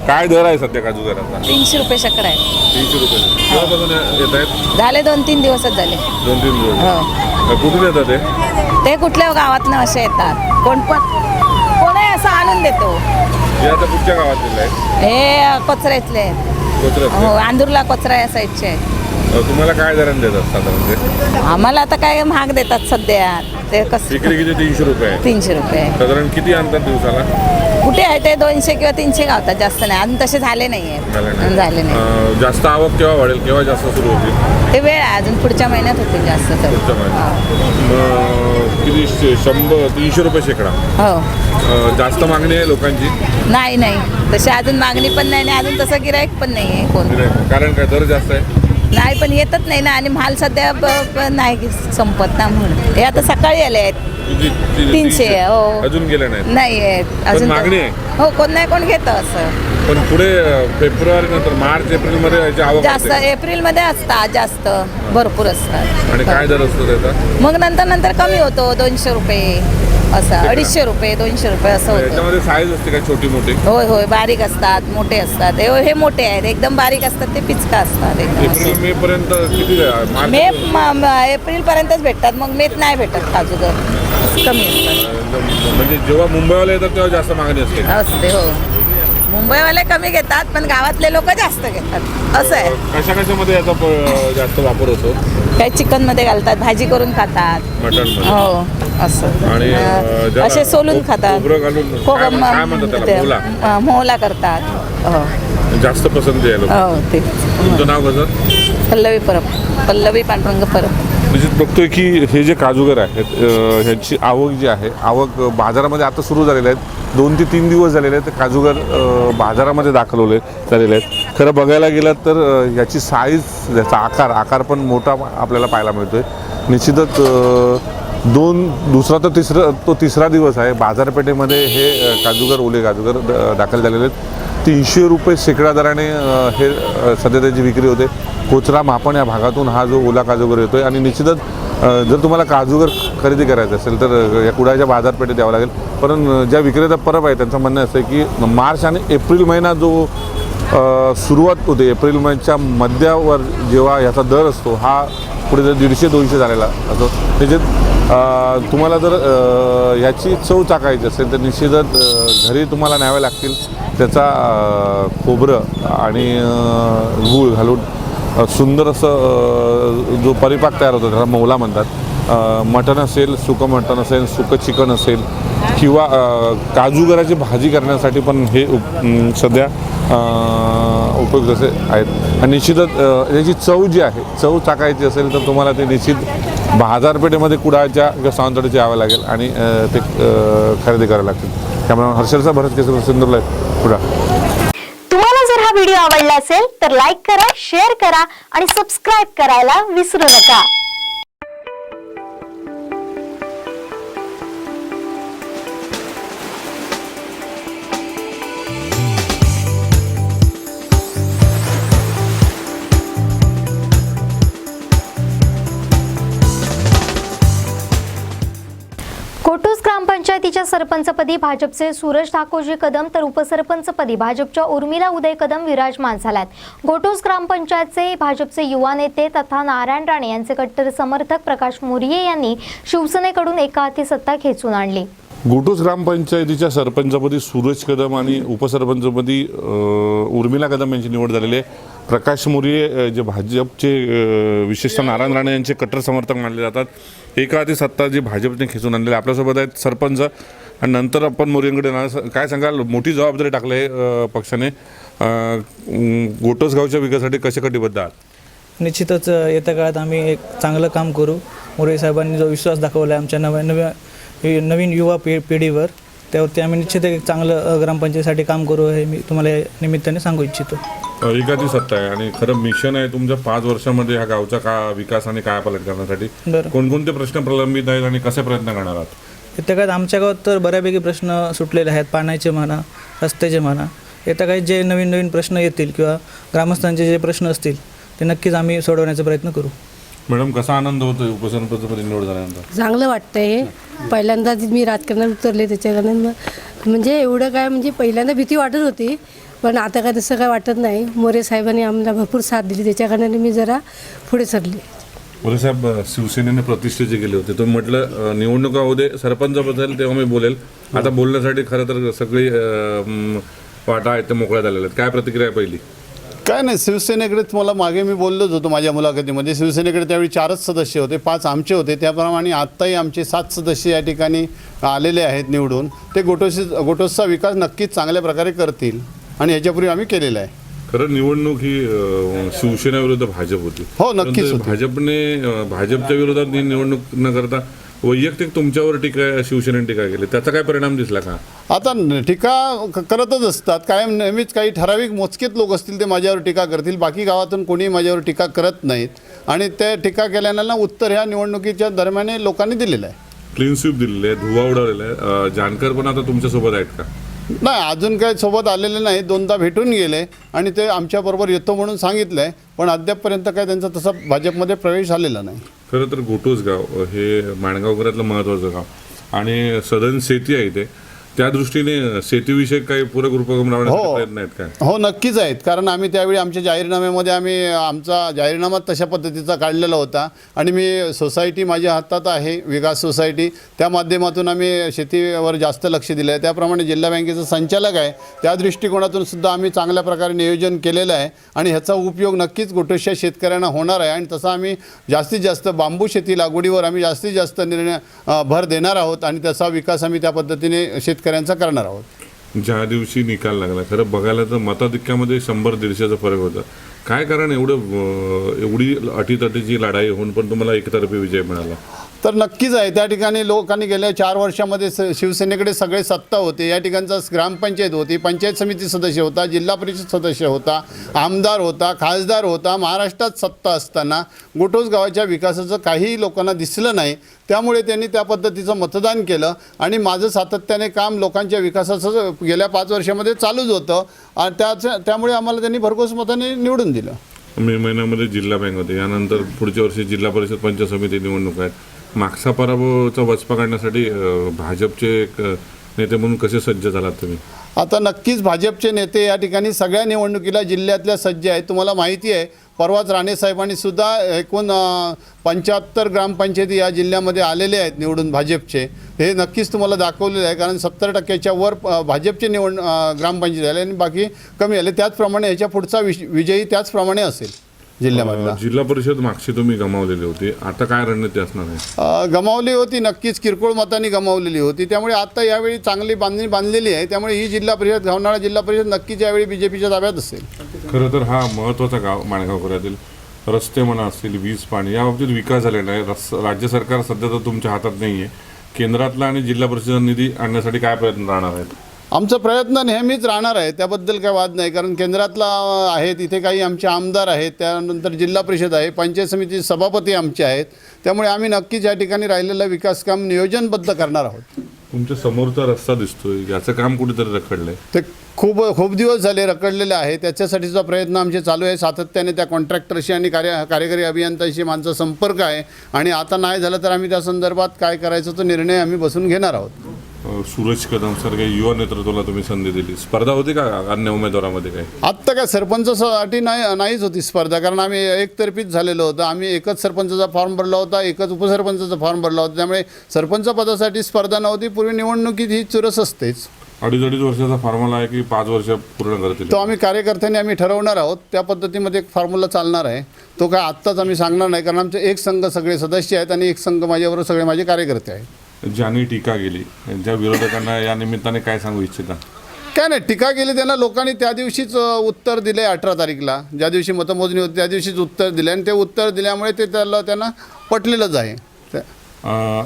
[SPEAKER 13] काय दर आहे सध्या काजूगरांचा?
[SPEAKER 15] 300 रुपये शेकडा आहे.
[SPEAKER 13] 300 रुपये. केव्हापासून येत आहेत?
[SPEAKER 15] झाले 2-3 दिवसच झाले.
[SPEAKER 13] 2-3 दिवस. कुठून येतात
[SPEAKER 15] ते कुठल्या गावातनं असे येतात. कोणी असं आणून देतो.
[SPEAKER 13] हे आता कुठच्या गावातील आहे?
[SPEAKER 15] हे कोचऱ्यातले
[SPEAKER 13] कोचऱ्यातले?
[SPEAKER 15] हो, आंदूरला कोचरा या साईडचे आहेत.
[SPEAKER 13] तुम्हाला काय दराने देतात साधारण ते?
[SPEAKER 15] आम्हाला आता काय महाग देतात सध्या. ते कसं
[SPEAKER 13] विक्री किती? 300 रुपये.
[SPEAKER 15] 300 रुपये.
[SPEAKER 13] साधारण किती आणतात दिवसाला?
[SPEAKER 15] कुठे आहे ते 200 किंवा 300 गावतात. जास्त नाही. अजून तसे झाले नाहीये. झाले नाही.
[SPEAKER 13] जास्त आवक केव्हा वाढेल, केव्हा जास्त सुरू होतील?
[SPEAKER 15] ते वेळ आहे अजून. पुढच्या महिन्यात होतील जास्त तर.
[SPEAKER 13] पुढच्या महिन्यात किती? 100-300 रुपये शेकडा.
[SPEAKER 15] हो.
[SPEAKER 13] जास्त मागणी आहे लोकांची?
[SPEAKER 15] नाही तशी अजून मागणी पण नाही आणि अजून तसं गिराईक पण नाही आहे कोण.
[SPEAKER 13] कारण काय दर जास्त आहे?
[SPEAKER 15] नाही पण येतच नाही ना आणि माल सध्या नाही संपत ना म्हणून. हे आता सकाळी आले आहेत 300. हो,
[SPEAKER 13] अजून गेले नाही?
[SPEAKER 15] नाही आहेत अजून.
[SPEAKER 13] मागणी आहे?
[SPEAKER 15] हो, कोण नाही कोण घेतं असं.
[SPEAKER 13] पण पुढे फेब्रुवारी नंतर मार्च एप्रिल मध्ये याची आवक
[SPEAKER 15] जास्त एप्रिल मध्ये असतात. जास्त भरपूर असतात.
[SPEAKER 13] आणि काय दर असतो त्याचा?
[SPEAKER 15] मग नंतर कमी होतो. 200 रुपये असं, 250 रुपये, 200 रुपये असं होतं.
[SPEAKER 13] याच्यामध्ये साईज असते का छोटी मोठी?
[SPEAKER 15] होय बारीक असतात, मोठे असतात. हे मोठे आहेत. एकदम बारीक असतात ते पिचका असतात.
[SPEAKER 13] एप्रिल मे पर्यंत किती?
[SPEAKER 15] एप्रिल पर्यंतच भेटतात. मग मेत नाही भेटत काजूगर, कमी असतात.
[SPEAKER 13] म्हणजे जेव्हा मुंबईवाले येतात तेव्हा जास्त मागणी असते?
[SPEAKER 15] हो. मुंबईवाले कमी घेतात पण गावातले लोक जास्त घेतात असं आहे.
[SPEAKER 13] कशामध्ये याचा जास्त वापर होतो?
[SPEAKER 15] काही चिकन मध्ये घालतात, भाजी करून खातात.
[SPEAKER 13] मटन?
[SPEAKER 15] हो असं. आणि असे सोलून खातात. मोहला करतात. हो.
[SPEAKER 13] जास्त पसंती आहे.
[SPEAKER 15] हो ते.
[SPEAKER 13] तुमचं नाव कसं?
[SPEAKER 15] पल्लवी पांडुरंग परब.
[SPEAKER 13] निश्चित बघतोय की हे जे काजूगर आहेत ह्यांची आवक जी आहे आवक बाजारामध्ये आता सुरू झालेले आहेत. 2 ते 3 दिवस झालेले आहेत काजूगर बाजारामध्ये दाखल झालेले आहेत. खरं बघायला गेलं तर याची साईज, याचा आकार पण मोठा आपल्याला पाहायला मिळतोय. निश्चितच दुसरा तर तिसरा दिवस आहे बाजारपेठेमध्ये हे काजूगर, ओले काजूगर दाखल झालेले आहेत. 300 रुपये शेकडा दराने हे सध्या त्याची विक्री होते. कोचरा, म्हापण या भागातून हा जो ओला काजूगर येतोय आणि निश्चितच जर तुम्हाला काजूगर खरेदी करायचं असेल तर या कुडाळच्या बाजारपेठेत यावं लागेल. पण ज्या विक्रेता परब आहे त्यांचं म्हणणं असं आहे की मार्च आणि एप्रिल महिना जो सुरुवात होते, एप्रिल महिन्याच्या मध्यावर जेव्हा याचा दर असतो हा
[SPEAKER 9] पुढे जर 150-200 झालेला असो त्याच्यात तुम्हाला जर ह्याची चव चाकायची असेल तर निश्चितच घरी तुम्हाला न्यावे लागतील. त्याचा खोबरं आणि गूळ घालून सुंदर असं जो परिपाक तयार होतो त्याला मौला म्हणतात. मटण असेल, सुकं मटण असेल, सुकं चिकन असेल किंवा काजूगराची भाजी करण्यासाठी पण हे सध्या उपयुक्त असे आहेत. आणि निश्चितच याची चव जी आहे, चव चाकायची असेल तर तुम्हाला ते निश्चित बाजारपेठेमध्ये कुडाळच्या किंवा सावंतवाडीचे यावं लागेल आणि ते खरेदी करावे लागतील. त्यामुळे हर्षलचा भरत केसरी सिंधुदुर्ग आहे कुडाळ.
[SPEAKER 1] तुम्हाला जर हा व्हिडिओ आवडला असेल तर लाईक करा, शेअर करा आणि सबस्क्राईब करायला विसरू नका. कोटूस ग्रामपंचायतीच्या सरपंचपदी भाजपचे सूरज ठाकोजी कदम तर उपसरपंचपदी भाजपच्या उर्मिला उदय कदम विराजमान झाल्यात. गोटूस ग्रामपंचायतचे भाजपचे युवा नेते तथा नारायण राणे यांचे कट्टर समर्थक प्रकाश मोरिये यांनी शिवसेनेकडून एकाहाती सत्ता खेचून आणली.
[SPEAKER 9] गोटूस ग्रामपंचायतीच्या सरपंचपदी सूरज कदम आणि उपसरपंचपदी उर्मिला कदम यांची निवड झालेली आहे. प्रकाश मोरिये जे भाजपचे विशेषतः नारायण राणे यांचे कट्टर समर्थक मानले जातात. एकाहाती सत्ता जी भाजपने खेचून आणलेली. आपल्यासोबत आहेत सरपंच आणि नंतर आपण मोरियांकडे येणार. काय सांगाल, मोठी जबाबदारी टाकली आहे पक्षाने, गोटोस गावच्या विकासासाठी कसे कटिबद्ध आहात?
[SPEAKER 12] निश्चितच येत्या काळात आम्ही एक चांगलं काम करू. मोरे साहेबांनी जो विश्वास दाखवला आहे आमच्या नवीन युवा पिढीवर, त्यावरती आम्ही निश्चित एक चांगलं ग्रामपंचायतीसाठी काम करू हे मी तुम्हाला या निमित्ताने सांगू इच्छितो.
[SPEAKER 9] एकाधी सत्ता आहे आणि खरं मिशन आहे तुमच्या 5 वर्षामध्ये ह्या गावचा विकास आणि कायापालट करण्यासाठी. कोणकोणते प्रश्न प्रलंबित आहेत आणि कसे प्रयत्न करणार आहात?
[SPEAKER 12] येत्या काळात आमच्या गावात तर बऱ्यापैकी प्रश्न सुटलेले आहेत. पाण्याचे म्हणा, रस्त्याचे म्हणा. येत्या काळात जे नवीन नवीन प्रश्न येतील किंवा ग्रामस्थांचे जे प्रश्न असतील ते नक्कीच आम्ही सोडवण्याचा प्रयत्न करू.
[SPEAKER 9] मॅडम, कसा आनंद होतो उपसरपंचपदी निवड झाल्यानंतर?
[SPEAKER 17] चांगलं वाटतंय हे. पहिल्यांदा मी राजकारणात उतरले त्याच्याकडे म्हणजे एवढं काय म्हणजे पहिल्यांदा भीती वाटत होती, पण आता काय तसं काय वाटत नाही. मोरे साहेबांनी आम्हाला भरपूर साथ दिली, त्याच्याकडे मी जरा पुढे सरले.
[SPEAKER 9] मोरे साहेब, शिवसेनेने प्रतिष्ठेचे गेले होते. तुम्ही म्हटलं निवडणुका होते, सरपंच बद्दल तेव्हा मी बोलेल. आता बोलण्यासाठी खरं तर सगळी वाटा आहेत ते मोकळ्या झालेल्या आहेत. काय प्रतिक्रिया पहिली?
[SPEAKER 13] काय नाही, शिवसेनेकडेच मला मागे मी बोललोच होतो माझ्या मुलाखतीमध्ये. शिवसेनेकडे त्यावेळी 4च सदस्य होते, 5 आमचे होते. त्याप्रमाणे आत्ताही आमचे 7 सदस्य या ठिकाणी आलेले आहेत निवडून. ते गोटोसचा विकास नक्कीच चांगल्या प्रकारे करतील आणि ह्याच्यापूर्वी आम्ही केलेला आहे.
[SPEAKER 9] खरं निवडणूक ही शिवसेनेविरुद्ध भाजप होती.
[SPEAKER 13] हो, नक्कीच.
[SPEAKER 9] भाजपच्या विरोधात निवडणूक न करता वैयक्तिक तुमच्यावर टीका, शिवसेनेने टीका केली, त्याचा काय परिणाम दिसला का?
[SPEAKER 13] आता टीका करतच असतात कायम. नेहमीच काही ठराविक मोजकेच लोक असतील ते माझ्यावर टीका करतील. बाकी गावातून कोणी माझ्यावर टीका करत नाहीत आणि त्या टीका केल्यानं उत्तर ह्या निवडणुकीच्या दरम्यान लोकांनी दिलेलं आहे.
[SPEAKER 9] क्लीन स्वीप दिलेलं आहे, धुवा उडवलेला आहे. जानकर पण आता तुमच्यासोबत आहेत का?
[SPEAKER 13] नाही, अजून काय सोबत आलेले नाही. 2दा भेटून गेले आणि ते आमच्याबरोबर येतो म्हणून सांगितलं आहे, पण अद्यापपर्यंत काय त्यांचा तसा भाजपमध्ये प्रवेश झालेला नाही.
[SPEAKER 9] खरं तर गोटोस गाव हे माणगावकरातलं महत्त्वाचं गाव आणि सदन शेती आहे ते. त्या दृष्टीने शेतीविषयक काही पूरक उपक्रम राबवण्यासाठी प्रयत्न आहेत काय?
[SPEAKER 13] हो, नक्कीच आहेत. कारण आम्ही त्यावेळी आमच्या जाहीरनाम्यामध्ये आमचा जाहीरनामा तशा पद्धतीचा काढलेला होता आणि मी सोसायटी माझ्या हातात आहे, विकास सोसायटी, त्या माध्यमातून आम्ही शेतीवर जास्त लक्ष दिलं आहे. त्याप्रमाणे जिल्हा बँकेचं संचालक आहे, त्या दृष्टिकोनातून सुद्धा आम्ही चांगल्या प्रकारे नियोजन केलेलं आहे आणि ह्याचा उपयोग नक्कीच गोटोसच्या शेतकऱ्यांना होणार आहे. आणि तसं आम्ही जास्तीत जास्त बांबू शेती लागवडीवर आम्ही जास्तीत जास्त भर देणार आहोत आणि त्याचा विकास आम्ही त्या पद्धतीने शेतकऱ्यांचा करणार आहोत.
[SPEAKER 9] ज्या दिवशी निकाल लागला, खरं बघायला तर मताधिक्यामध्ये 100-150चा फरक होता. काय कारण एवढी अटीतटीची लढाई होऊन पण तुम्हाला एकतर्फी विजय मिळाला?
[SPEAKER 13] तर नक्कीच आहे. त्या ठिकाणी लोकांनी गेल्या 4 वर्षामध्ये शिवसेनेकडे सगळे सत्ता होते. या ठिकाणचा ग्रामपंचायत होती, पंचायत समिती सदस्य होता, जिल्हा परिषद सदस्य होता, आमदार होता, खासदार होता. महाराष्ट्रात सत्ता असताना गोटोस गावाच्या विकासाचं काहीही लोकांना दिसलं नाही. त्यामुळे त्यांनी त्या पद्धतीचं मतदान केलं आणि माझं सातत्याने काम लोकांच्या विकासाचं गेल्या 5 वर्षामध्ये चालूच होतं आणि त्यामुळे आम्हाला त्यांनी भरघोस मताने निवडून दिलं.
[SPEAKER 9] मे महिन्यामध्ये जिल्हा बँक होते, यानंतर पुढच्या वर्षी जिल्हा परिषद पंचायत समिती निवडणूक आहेत. मागचा पराभवाचा वचपा काढण्यासाठी भाजपचे नेते म्हणून कसे सज्ज झालात तुम्ही?
[SPEAKER 13] आता नक्कीच भाजपचे नेते या ठिकाणी सगळ्या निवडणुकीला जिल्ह्यातल्या सज्ज आहेत. तुम्हाला माहिती आहे परवाच राणेसाहेबांनी सुद्धा एकूण 75 ग्रामपंचायती या जिल्ह्यामध्ये आलेले आहेत निवडून भाजपचे. हे नक्कीच तुम्हाला दाखवलेलं आहे, कारण 70% वर भाजपचे ग्रामपंचायती आले आणि बाकी कमी आले. त्याचप्रमाणे याच्या पुढचा विजयी त्याचप्रमाणे असेल जिल्ह्यामधला.
[SPEAKER 9] जिल्हा परिषद मागची तुम्ही गमावलेली होती, आता काय रणनीती असणार आहे?
[SPEAKER 13] गमावली होती, नक्कीच किरकोळ मतांनी गमावलेली होती. त्यामुळे आता यावेळी चांगली बांधणी बांधलेली आहे. त्यामुळे ही जिल्हा परिषद घावणारा जिल्हा परिषद नक्कीच यावेळी बीजेपीच्या ताब्यात असेल.
[SPEAKER 9] खरं तर हा महत्त्वाचा गाव माणगाव खोऱ्यातील रस्ते म्हणा असतील, वीज पाणी या बाबतीत विकास झालेला आहे. राज्य सरकार सध्या तर तुमच्या हातात नाही आहे. केंद्रातला आणि जिल्हा परिषद निधी आणण्यासाठी काय प्रयत्न राहणार आहेत?
[SPEAKER 13] आमचा प्रयत्न नेहमीच राहणार आहे, त्याबद्दल काय वाद नाही. कारण केंद्रातला आहे, तिथे काही आमचे आमदार आहेत, त्यानंतर जिल्हा परिषद आहे, पंचायत समिती सभापती आमचे आहेत. त्यामुळे आम्ही नक्कीच या ठिकाणी राहिलेलं विकास काम नियोजनबद्ध करणार आहोत.
[SPEAKER 9] तुमच्या समोरचा रस्ता दिसतोय, याचं काम कुठेतरी रखडलंय.
[SPEAKER 13] ते खूप दिवस झाले रखडलेले आहे. त्याच्यासाठीचा प्रयत्न आमचे चालू आहे. सातत्याने त्या कॉन्ट्रॅक्टरशी आणि कार्यकारी अभियंत्याशी आमचा संपर्क आहे आणि आता नाही झालं तर आम्ही त्या संदर्भात काय करायचं तो निर्णय आम्ही बसून घेणार आहोत.
[SPEAKER 9] सूरज कदम सारख्या युवा नेतृत्वाला तुम्ही संधी दिली, स्पर्धा होती का अन्य उमेदवारामध्ये? काय
[SPEAKER 13] आत्ता काय सरपंचासाठी नाहीच होती स्पर्धा, कारण आम्ही एकतर्फीच झालेलो होतं. आम्ही एकच सरपंचाचा फॉर्म भरला होता, एकच उपसरपंचाचा फॉर्म भरला होता. त्यामुळे सरपंच पदासाठी स्पर्धा नव्हती. पूर्वी निवडणुकीत ही चुरस असतेच.
[SPEAKER 9] 2.5 वर्षाचा फॉर्म्युला आहे की 5 वर्ष पूर्ण करतील?
[SPEAKER 13] तो आम्ही कार्यकर्त्यांनी आम्ही ठरवणार आहोत. त्या पद्धतीमध्ये एक फॉर्म्युला चालणार आहे. तो काय आत्ताच आम्ही सांगणार नाही, कारण आमचे एक संघ सगळे सदस्य आहेत आणि एक संघ माझ्याबरोबर सगळे माझे कार्यकर्ते आहेत.
[SPEAKER 9] ज्यांनी टीका केली, ज्या विरोधकांना या निमित्ताने काय सांगू इच्छिता?
[SPEAKER 13] काय नाही, टीका केली त्यांना लोकांनी त्या दिवशीच उत्तर दिले. 18 तारीखला ज्या दिवशी मतमोजणी होती त्या दिवशीच उत्तर दिले आणि ते उत्तर दिल्यामुळे ते त्यांना पटलेलंच आहे.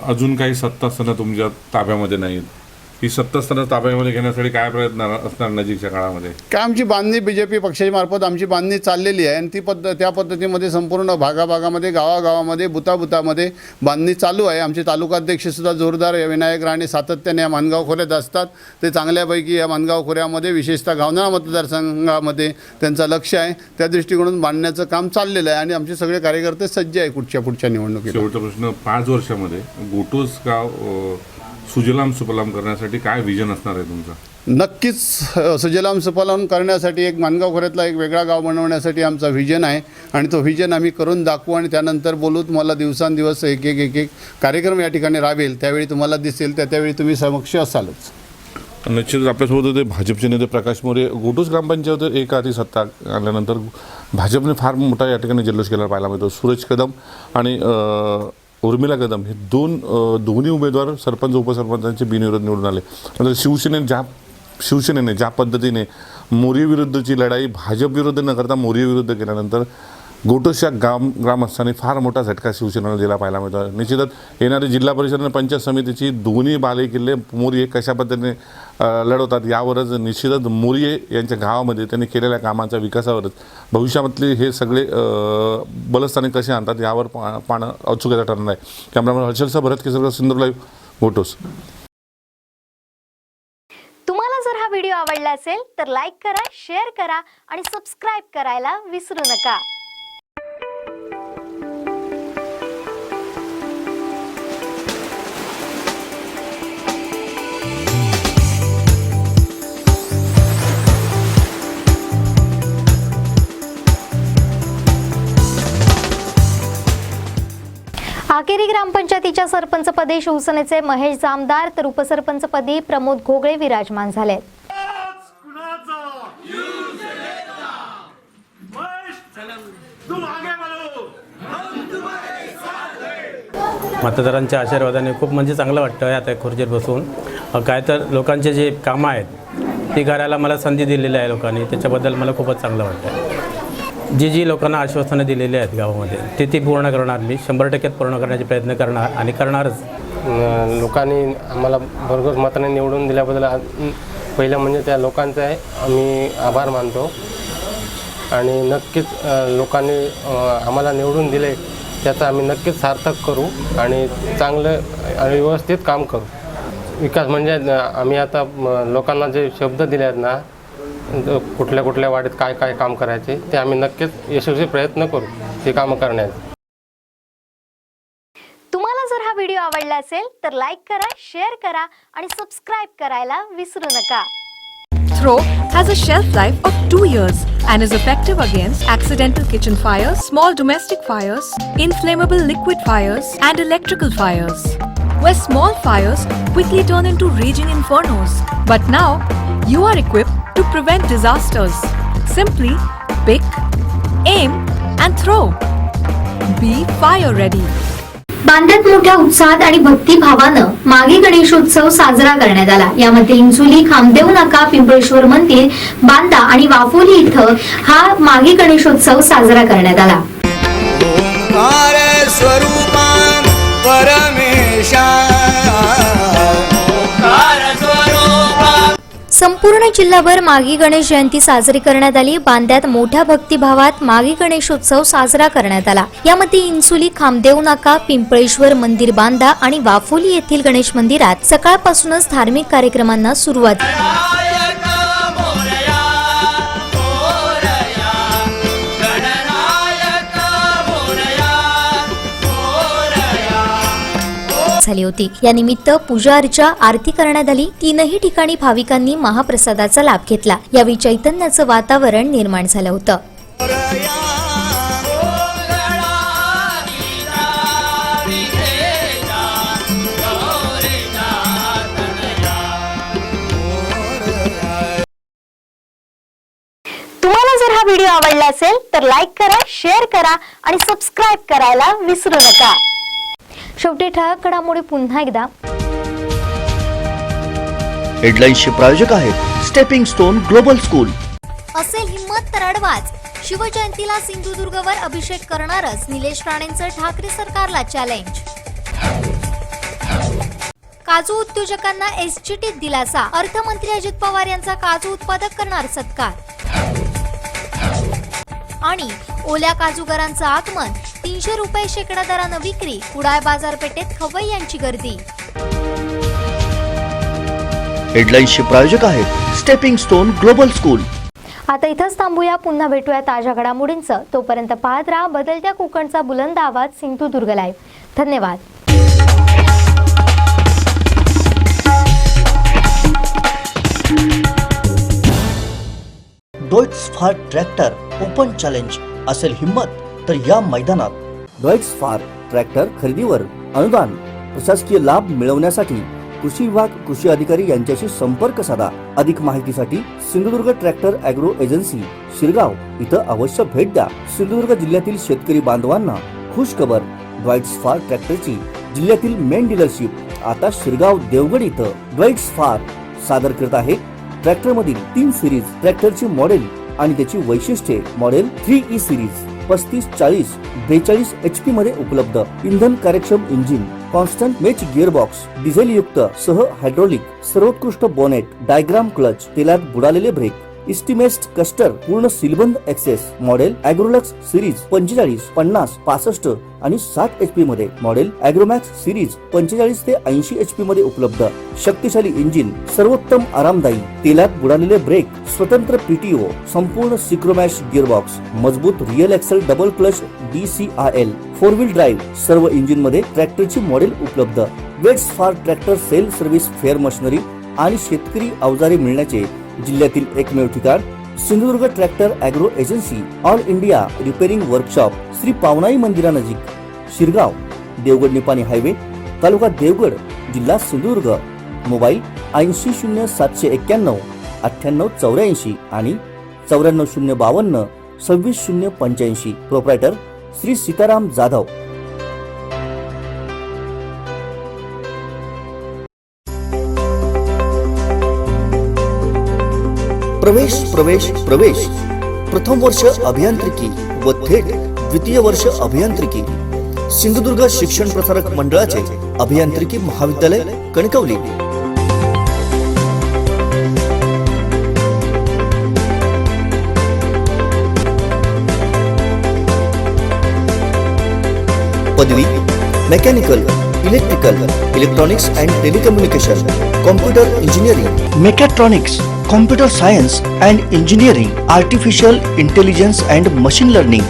[SPEAKER 9] अजून काही सत्ता असताना तुमच्या ताब्यामध्ये नाहीत, ही सत्ता असताना ताब्यामध्ये घेण्यासाठी काय प्रयत्न असणार नजीकच्या काळामध्ये?
[SPEAKER 13] काय आमची बांधणी बीजेपी पक्षाच्या मार्फत आमची बांधणी चाललेली आहे आणि त्या पद्धतीमध्ये संपूर्ण भागाभागामध्ये गावागावामध्ये बुतामध्ये बांधणी चालू आहे. आमचे तालुकाध्यक्षसुद्धा जोरदार विनायक राणे सातत्याने या माणगाव खोऱ्यात असतात. ते चांगल्यापैकी या माणगाव खोऱ्यामध्ये विशेषतः घावणारा मतदारसंघामध्ये त्यांचं लक्ष आहे. त्या दृष्टिकोनातून बांधण्याचं काम चाललेलं आहे आणि आमचे सगळे कार्यकर्ते सज्ज आहे पुढच्या निवडणुकीत.
[SPEAKER 9] शेवटचा प्रश्न, 5 वर्षामध्ये गोटोस गाव सुजलाम सुफलाम करण्यासाठी काय विजन असणार आहे तुमचं?
[SPEAKER 13] नक्कीच सुजलाम सुफलाम करण्यासाठी एक माणगाव खोऱ्यातला एक वेगळा गाव बनवण्यासाठी आमचा व्हिजन आहे आणि तो व्हिजन आम्ही करून दाखवू आणि त्यानंतर बोलू. तुम्हाला दिवसांदिवस एक कार्यक्रम या ठिकाणी राबेल, त्यावेळी तुम्हाला दिसेल, त्यावेळी तुम्ही समक्ष असालच.
[SPEAKER 9] निश्चितच आपल्यासोबत होते भाजपचे नेते प्रकाश मोरे. गोटोस ग्रामपंचायत एक आधी सत्ता आल्यानंतर भाजपने फार मोठा या ठिकाणी जल्लोष केला पाहायला मिळतो. सूरज कदम आणि उर्मिला कदम हे दोन्ही उमेदवार सरपंच उपसरपंचांचे बिनविरोध निवडून आले. नंतर शिवसेनेने ज्या पद्धतीने मोरी विरुद्धची लढाई भाजप विरुद्ध न करता मोरी विरुद्ध केल्यानंतर गोटोसच्या ग्रामस्थांनी फार मोठा झटका शिवसेनेला दिला पाहायला मिळतो. निश्चितच येणारी जिल्हा परिषद आणि पंचायत समितीची दोन्ही बालेकिल्ले मोरिये कशा पद्धतीने लढवतात यावरच निश्चितच मोरिये यांच्या गावामध्ये त्यांनी केलेल्या कामांच्या विकासावरच भविष्यातले हे सगळे बलस्थाने कसे आणतात यावर पाहणं औत्सुक्याचं ठरणार आहे. कॅमेरामॅन हर्षलसह भरत केसरकर, सिंधुदुर्ग लाईव्ह, गोटोस.
[SPEAKER 1] तुम्हाला जर हा व्हिडिओ आवडला असेल तर लाईक करा, शेअर करा आणि सबस्क्राईब करायला विसरू नका. आकेरी ग्रामपंचायतीच्या सरपंचपदी शिवसेनेचे महेश जामदार तर उपसरपंचपदी प्रमोद घोगळे विराजमान झाले.
[SPEAKER 18] मतदारांच्या आशीर्वादाने खूप म्हणजे चांगलं वाटतं आहे. आता खुर्चीत बसून काय तर लोकांचे जे कामं आहेत ती करायला मला संधी दिलेली आहे लोकांनी, त्याच्याबद्दल मला खूपच चांगलं वाटतं. जी लोकांना आश्वासनं दिलेली आहेत गावामध्ये ती पूर्ण करणार. मी 100% पूर्ण करण्याचे प्रयत्न करणार आणि करणारच.
[SPEAKER 7] लोकांनी आम्हाला भरघोस मताने निवडून दिल्याबद्दल पहिलं म्हणजे त्या लोकांचा आहे आम्ही आभार मानतो आणि नक्कीच लोकांनी आम्हाला निवडून दिले त्याचा आम्ही नक्कीच सार्थक करू आणि चांगलं आणि व्यवस्थित काम करू. विकास म्हणजे आम्ही आता लोकांना जे शब्द दिले आहेत ना, कुठल्या वाडीत काय काम करायचे ते आम्ही नक्कीच यशस्वी प्रयत्न करू ते कामं करण्याचे.
[SPEAKER 1] तुम्हाला जर हा व्हिडिओ आवडला असेल तर लाईक करा, शेअर करा आणि सबस्क्राईब करायला विसरू नका.
[SPEAKER 4] throw has a shelf life of 2 years and is effective against accidental kitchen fires, small domestic fires, inflammable liquid fires, and electrical fires, where small fires quickly turn into raging infernos. But now, you are equipped to prevent disasters. Simply pick, aim, and throw. Be fire ready.
[SPEAKER 3] बांद्यात मोठ्या उत्साहात आणि भक्तिभावानं मागी गणेशोत्सव साजरा करण्यात आला. यामध्ये इंचोली, खामदेव नाका, पिंपळेश्वर मंदिर, बांदा आणि वाफोली इथं हा मागी गणेशोत्सव साजरा करण्यात आला. संपूर्ण जिल्हाभर मागी गणेश जयंती साजरी करण्यात आली. बांद्यात मोठ्या भक्तिभावात मागी गणेशोत्सव साजरा करण्यात आला. यामध्ये इंचोली, खामदेव नाका, पिंपळेश्वर मंदिर, बांदा आणि वाफोली येथील गणेश मंदिरात सकाळपासूनच धार्मिक कार्यक्रमांना सुरुवात झाली होती. या निमित्त पूजा अर्चा, आरती करण्यात आली. तीनही ठिकाणी भाविकांनी महाप्रसादाचा लाभ घेतला. यावेळी चैतन्याचं वातावरण निर्माण झालं होतं.
[SPEAKER 1] तुम्हाला जर हा व्हिडिओ आवडला असेल तर लाईक करा, शेअर करा आणि सबस्क्राईब करायला विसरू नका. शेवटी ठळक घडामोडी पुन्हा एकदा.
[SPEAKER 2] हेडलाईन्सचे प्रायोजक आहेत स्टेपिंग स्टोन ग्लोबल स्कूल.
[SPEAKER 3] असेल हिम्मत तर अडवाच. शिवजयंतीला सिंधुदुर्गवर अभिषेक करणारच निलेश राणेंचं ठाकरे सरकारला चॅलेंज. काजू उद्योजकांना एसजीटीत दिलासा. अर्थमंत्री अजित पवार यांचा काजू उत्पादक करणार सत्कार. आणि ओल्या काजूगरांचं आगमन. 300 रुपये शेकडा दरानं विक्री. कुडाळ बाजारपेठेत खवय्यांची गर्दी.
[SPEAKER 2] हेडलाईन्सचे प्रायोजक आहेत स्टेपिंग स्टोन ग्लोबल स्कूल.
[SPEAKER 1] आता इथंच थांबूया. पुन्हा भेटूया ताज्या घडामोडींचं. तोपर्यंत पाहत राहा बदलत्या कोकणचा बुलंद आवाज सिंधुदुर्ग लाईव्ह. धन्यवाद.
[SPEAKER 2] डॉइट्स फार ट्रॅक्टर ओपन चॅलेंज. असेल हिम्मत तर या मैदानात.
[SPEAKER 5] डॉइट्स फार ट्रॅक्टर खरेदीवर अनुदान, प्रशासकीय लाभ मिळवण्यासाठी कृषी विभाग, कृषी अधिकारी यांच्याशी संपर्क साधा. अधिक माहितीसाठी Sindhudurg tractor agro agency Shirgaon इथं अवश्य भेट द्या. सिंधुदुर्ग जिल्ह्यातील शेतकरी बांधवांना खुश खबर. डॉइट्स फार ट्रॅक्टरची जिल्ह्यातील मेन डीलरशिप आता शिरगाव देवगड इथं. डॉइट्स फार सादर करत आहे ट्रॅक्टर मधील 3 सिरीज ट्रॅक्टरची मॉडेल आणि त्याची वैशिष्ट्ये. मॉडेल 3E सिरीज 35, 40, 42 HP मध्ये उपलब्ध. इंधन कार्यक्षम engine, constant match gearbox, diesel युक्त सह हायड्रोलिक, सर्वोत्कृष्ट बोनेट, डायग्राम क्लच, तेलात बुडालेले ब्रेक, इस्टिमेस्ट कस्टर, पूर्ण सीलबंद एक्सेस. मॉडेल ॲग्रोलक्स सिरीज 45, 50, 65 आणि 60 HP मध्ये. मॉडेल ॲग्रोमॅक्स सिरीज 45 ते 80 HP मध्ये उपलब्ध. शक्तिशाली इंजिन, सर्वोत्तम आरामदायी, तेलात बुडालेले ब्रेक, स्वतंत्र PTO, संपूर्ण सिक्रोमॅश गिअरबॉक्स, मजबूत rear axle double clutch DCIL, 4 wheel drive. सर्व इंजिन मध्ये ट्रॅक्टरची मॉडेल उपलब्ध. वेट्स for tractor sale service, fair machinery आणि शेतकरी अवजारे मिळण्याचे जिल्ह्यातील एकमेव ठिकाण Sindhudurg tractor agro agency. All India repairing workshop, Shri Pavanai मंदिरानजीक, शिरगाव, देवगड निपाणी हायवे, तालुका देवगड, जिल्हा सिंधुदुर्ग. मोबाईल 800791 9884 आणि 94052 26085. प्रोप्रायटर श्री सीताराम जाधव.
[SPEAKER 2] प्रवेश प्रवेश प्रवेश. प्रथम वर्ष अभियांत्रिकी व थेट द्वितीय वर्ष अभियांत्रिकी. सिंधुदुर्ग शिक्षण प्रसारक मंडळाचे अभियांत्रिकी महाविद्यालय कणकवली. पदवी mechanical, electrical, electronics and telecommunication, computer engineering, mechatronics, computer science and engineering, artificial intelligence and machine learning.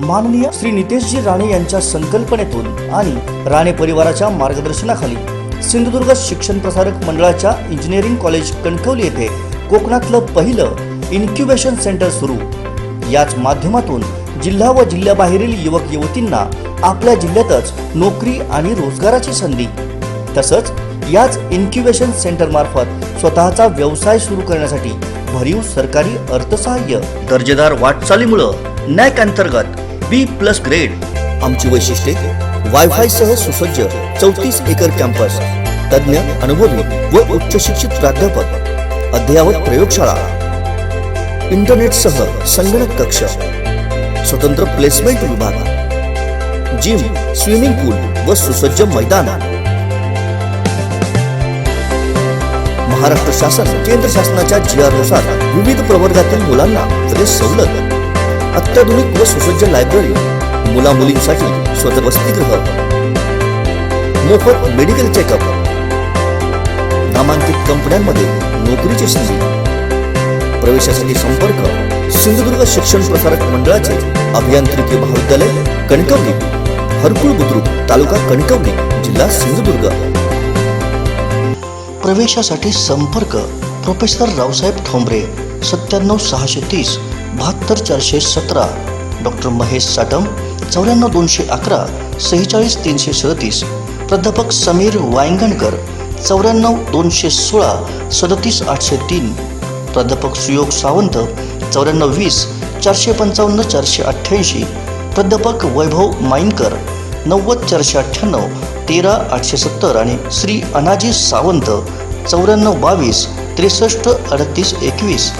[SPEAKER 2] माननीय श्री नितेशजी राणे यांच्या संकल्पनेतून आणि राणे परिवाराच्या मार्गदर्शनाखाली सिंधुदुर्ग शिक्षण प्रसारक मंडळाच्या इंजिनिअरिंग कॉलेज कणकवली येथे कोकणातलं पहिलं इन्क्युबेशन सेंटर सुरू. याच माध्यमातून जिल्हा व जिल्ह्याबाहेरील युवक युवतींना आपल्या जिल्ह्यातच नोकरी आणि रोजगाराची संधी, तसंच याच इन्क्युबेशन सेंटर मार्फत स्वतःचा व्यवसाय सुरू करण्यासाठी भरीव सरकारी अर्थसहाय्य. दर्जेदार वाटचालीमुळे नॅक अंतर्गत B+ ग्रेड. आमची वैशिष्ट्ये वायफाय सह सुसज्ज 34 एकर कॅम्पस, तज्ञ अनुभवी व उच्च शिक्षित प्राध्यापक, अद्ययावत प्रयोगशाळा, इंटरनेट सह संगणक कक्ष, स्वतंत्र प्लेसमेंट विभाग, जिम, स्विमिंग पूल व सुसज्ज मैदान. महाराष्ट्र शासन केंद्र शासनाच्या GR नुसार विविध प्रवर्गातील मुलांना सवलत, अत्याधुनिक व सुसज्ज लायब्ररी, मुला मुलींसाठी स्वतः वसतिगृह, मोफत मेडिकल चेकअप, नामांकित कंपन्यांमध्ये नोकरीची संधी. प्रवेशासाठी संपर्क सिंधुदुर्ग शिक्षण प्रसारक मंडळाचे अभियांत्रिकी महाविद्यालय कणकवली, हरकुळ बुद्रुक, तालुका कणकवली, जिल्हा सिंधुदुर्ग. प्रवेशासाठी संपर्क प्रोफेसर रावसाहेब ठोंबरे 97 630 72 417, डॉक्टर महेश साटम 94 211 46 337, प्राध्यापक समीर वायंगणकर 94 216 37 803, प्राध्यापक सुयोग सावंत 94 20 455 488, प्राध्यापक वैभव माईनकर 90 498 13 870 आणि श्री अनाजी सावंत 94 22 63 38 21.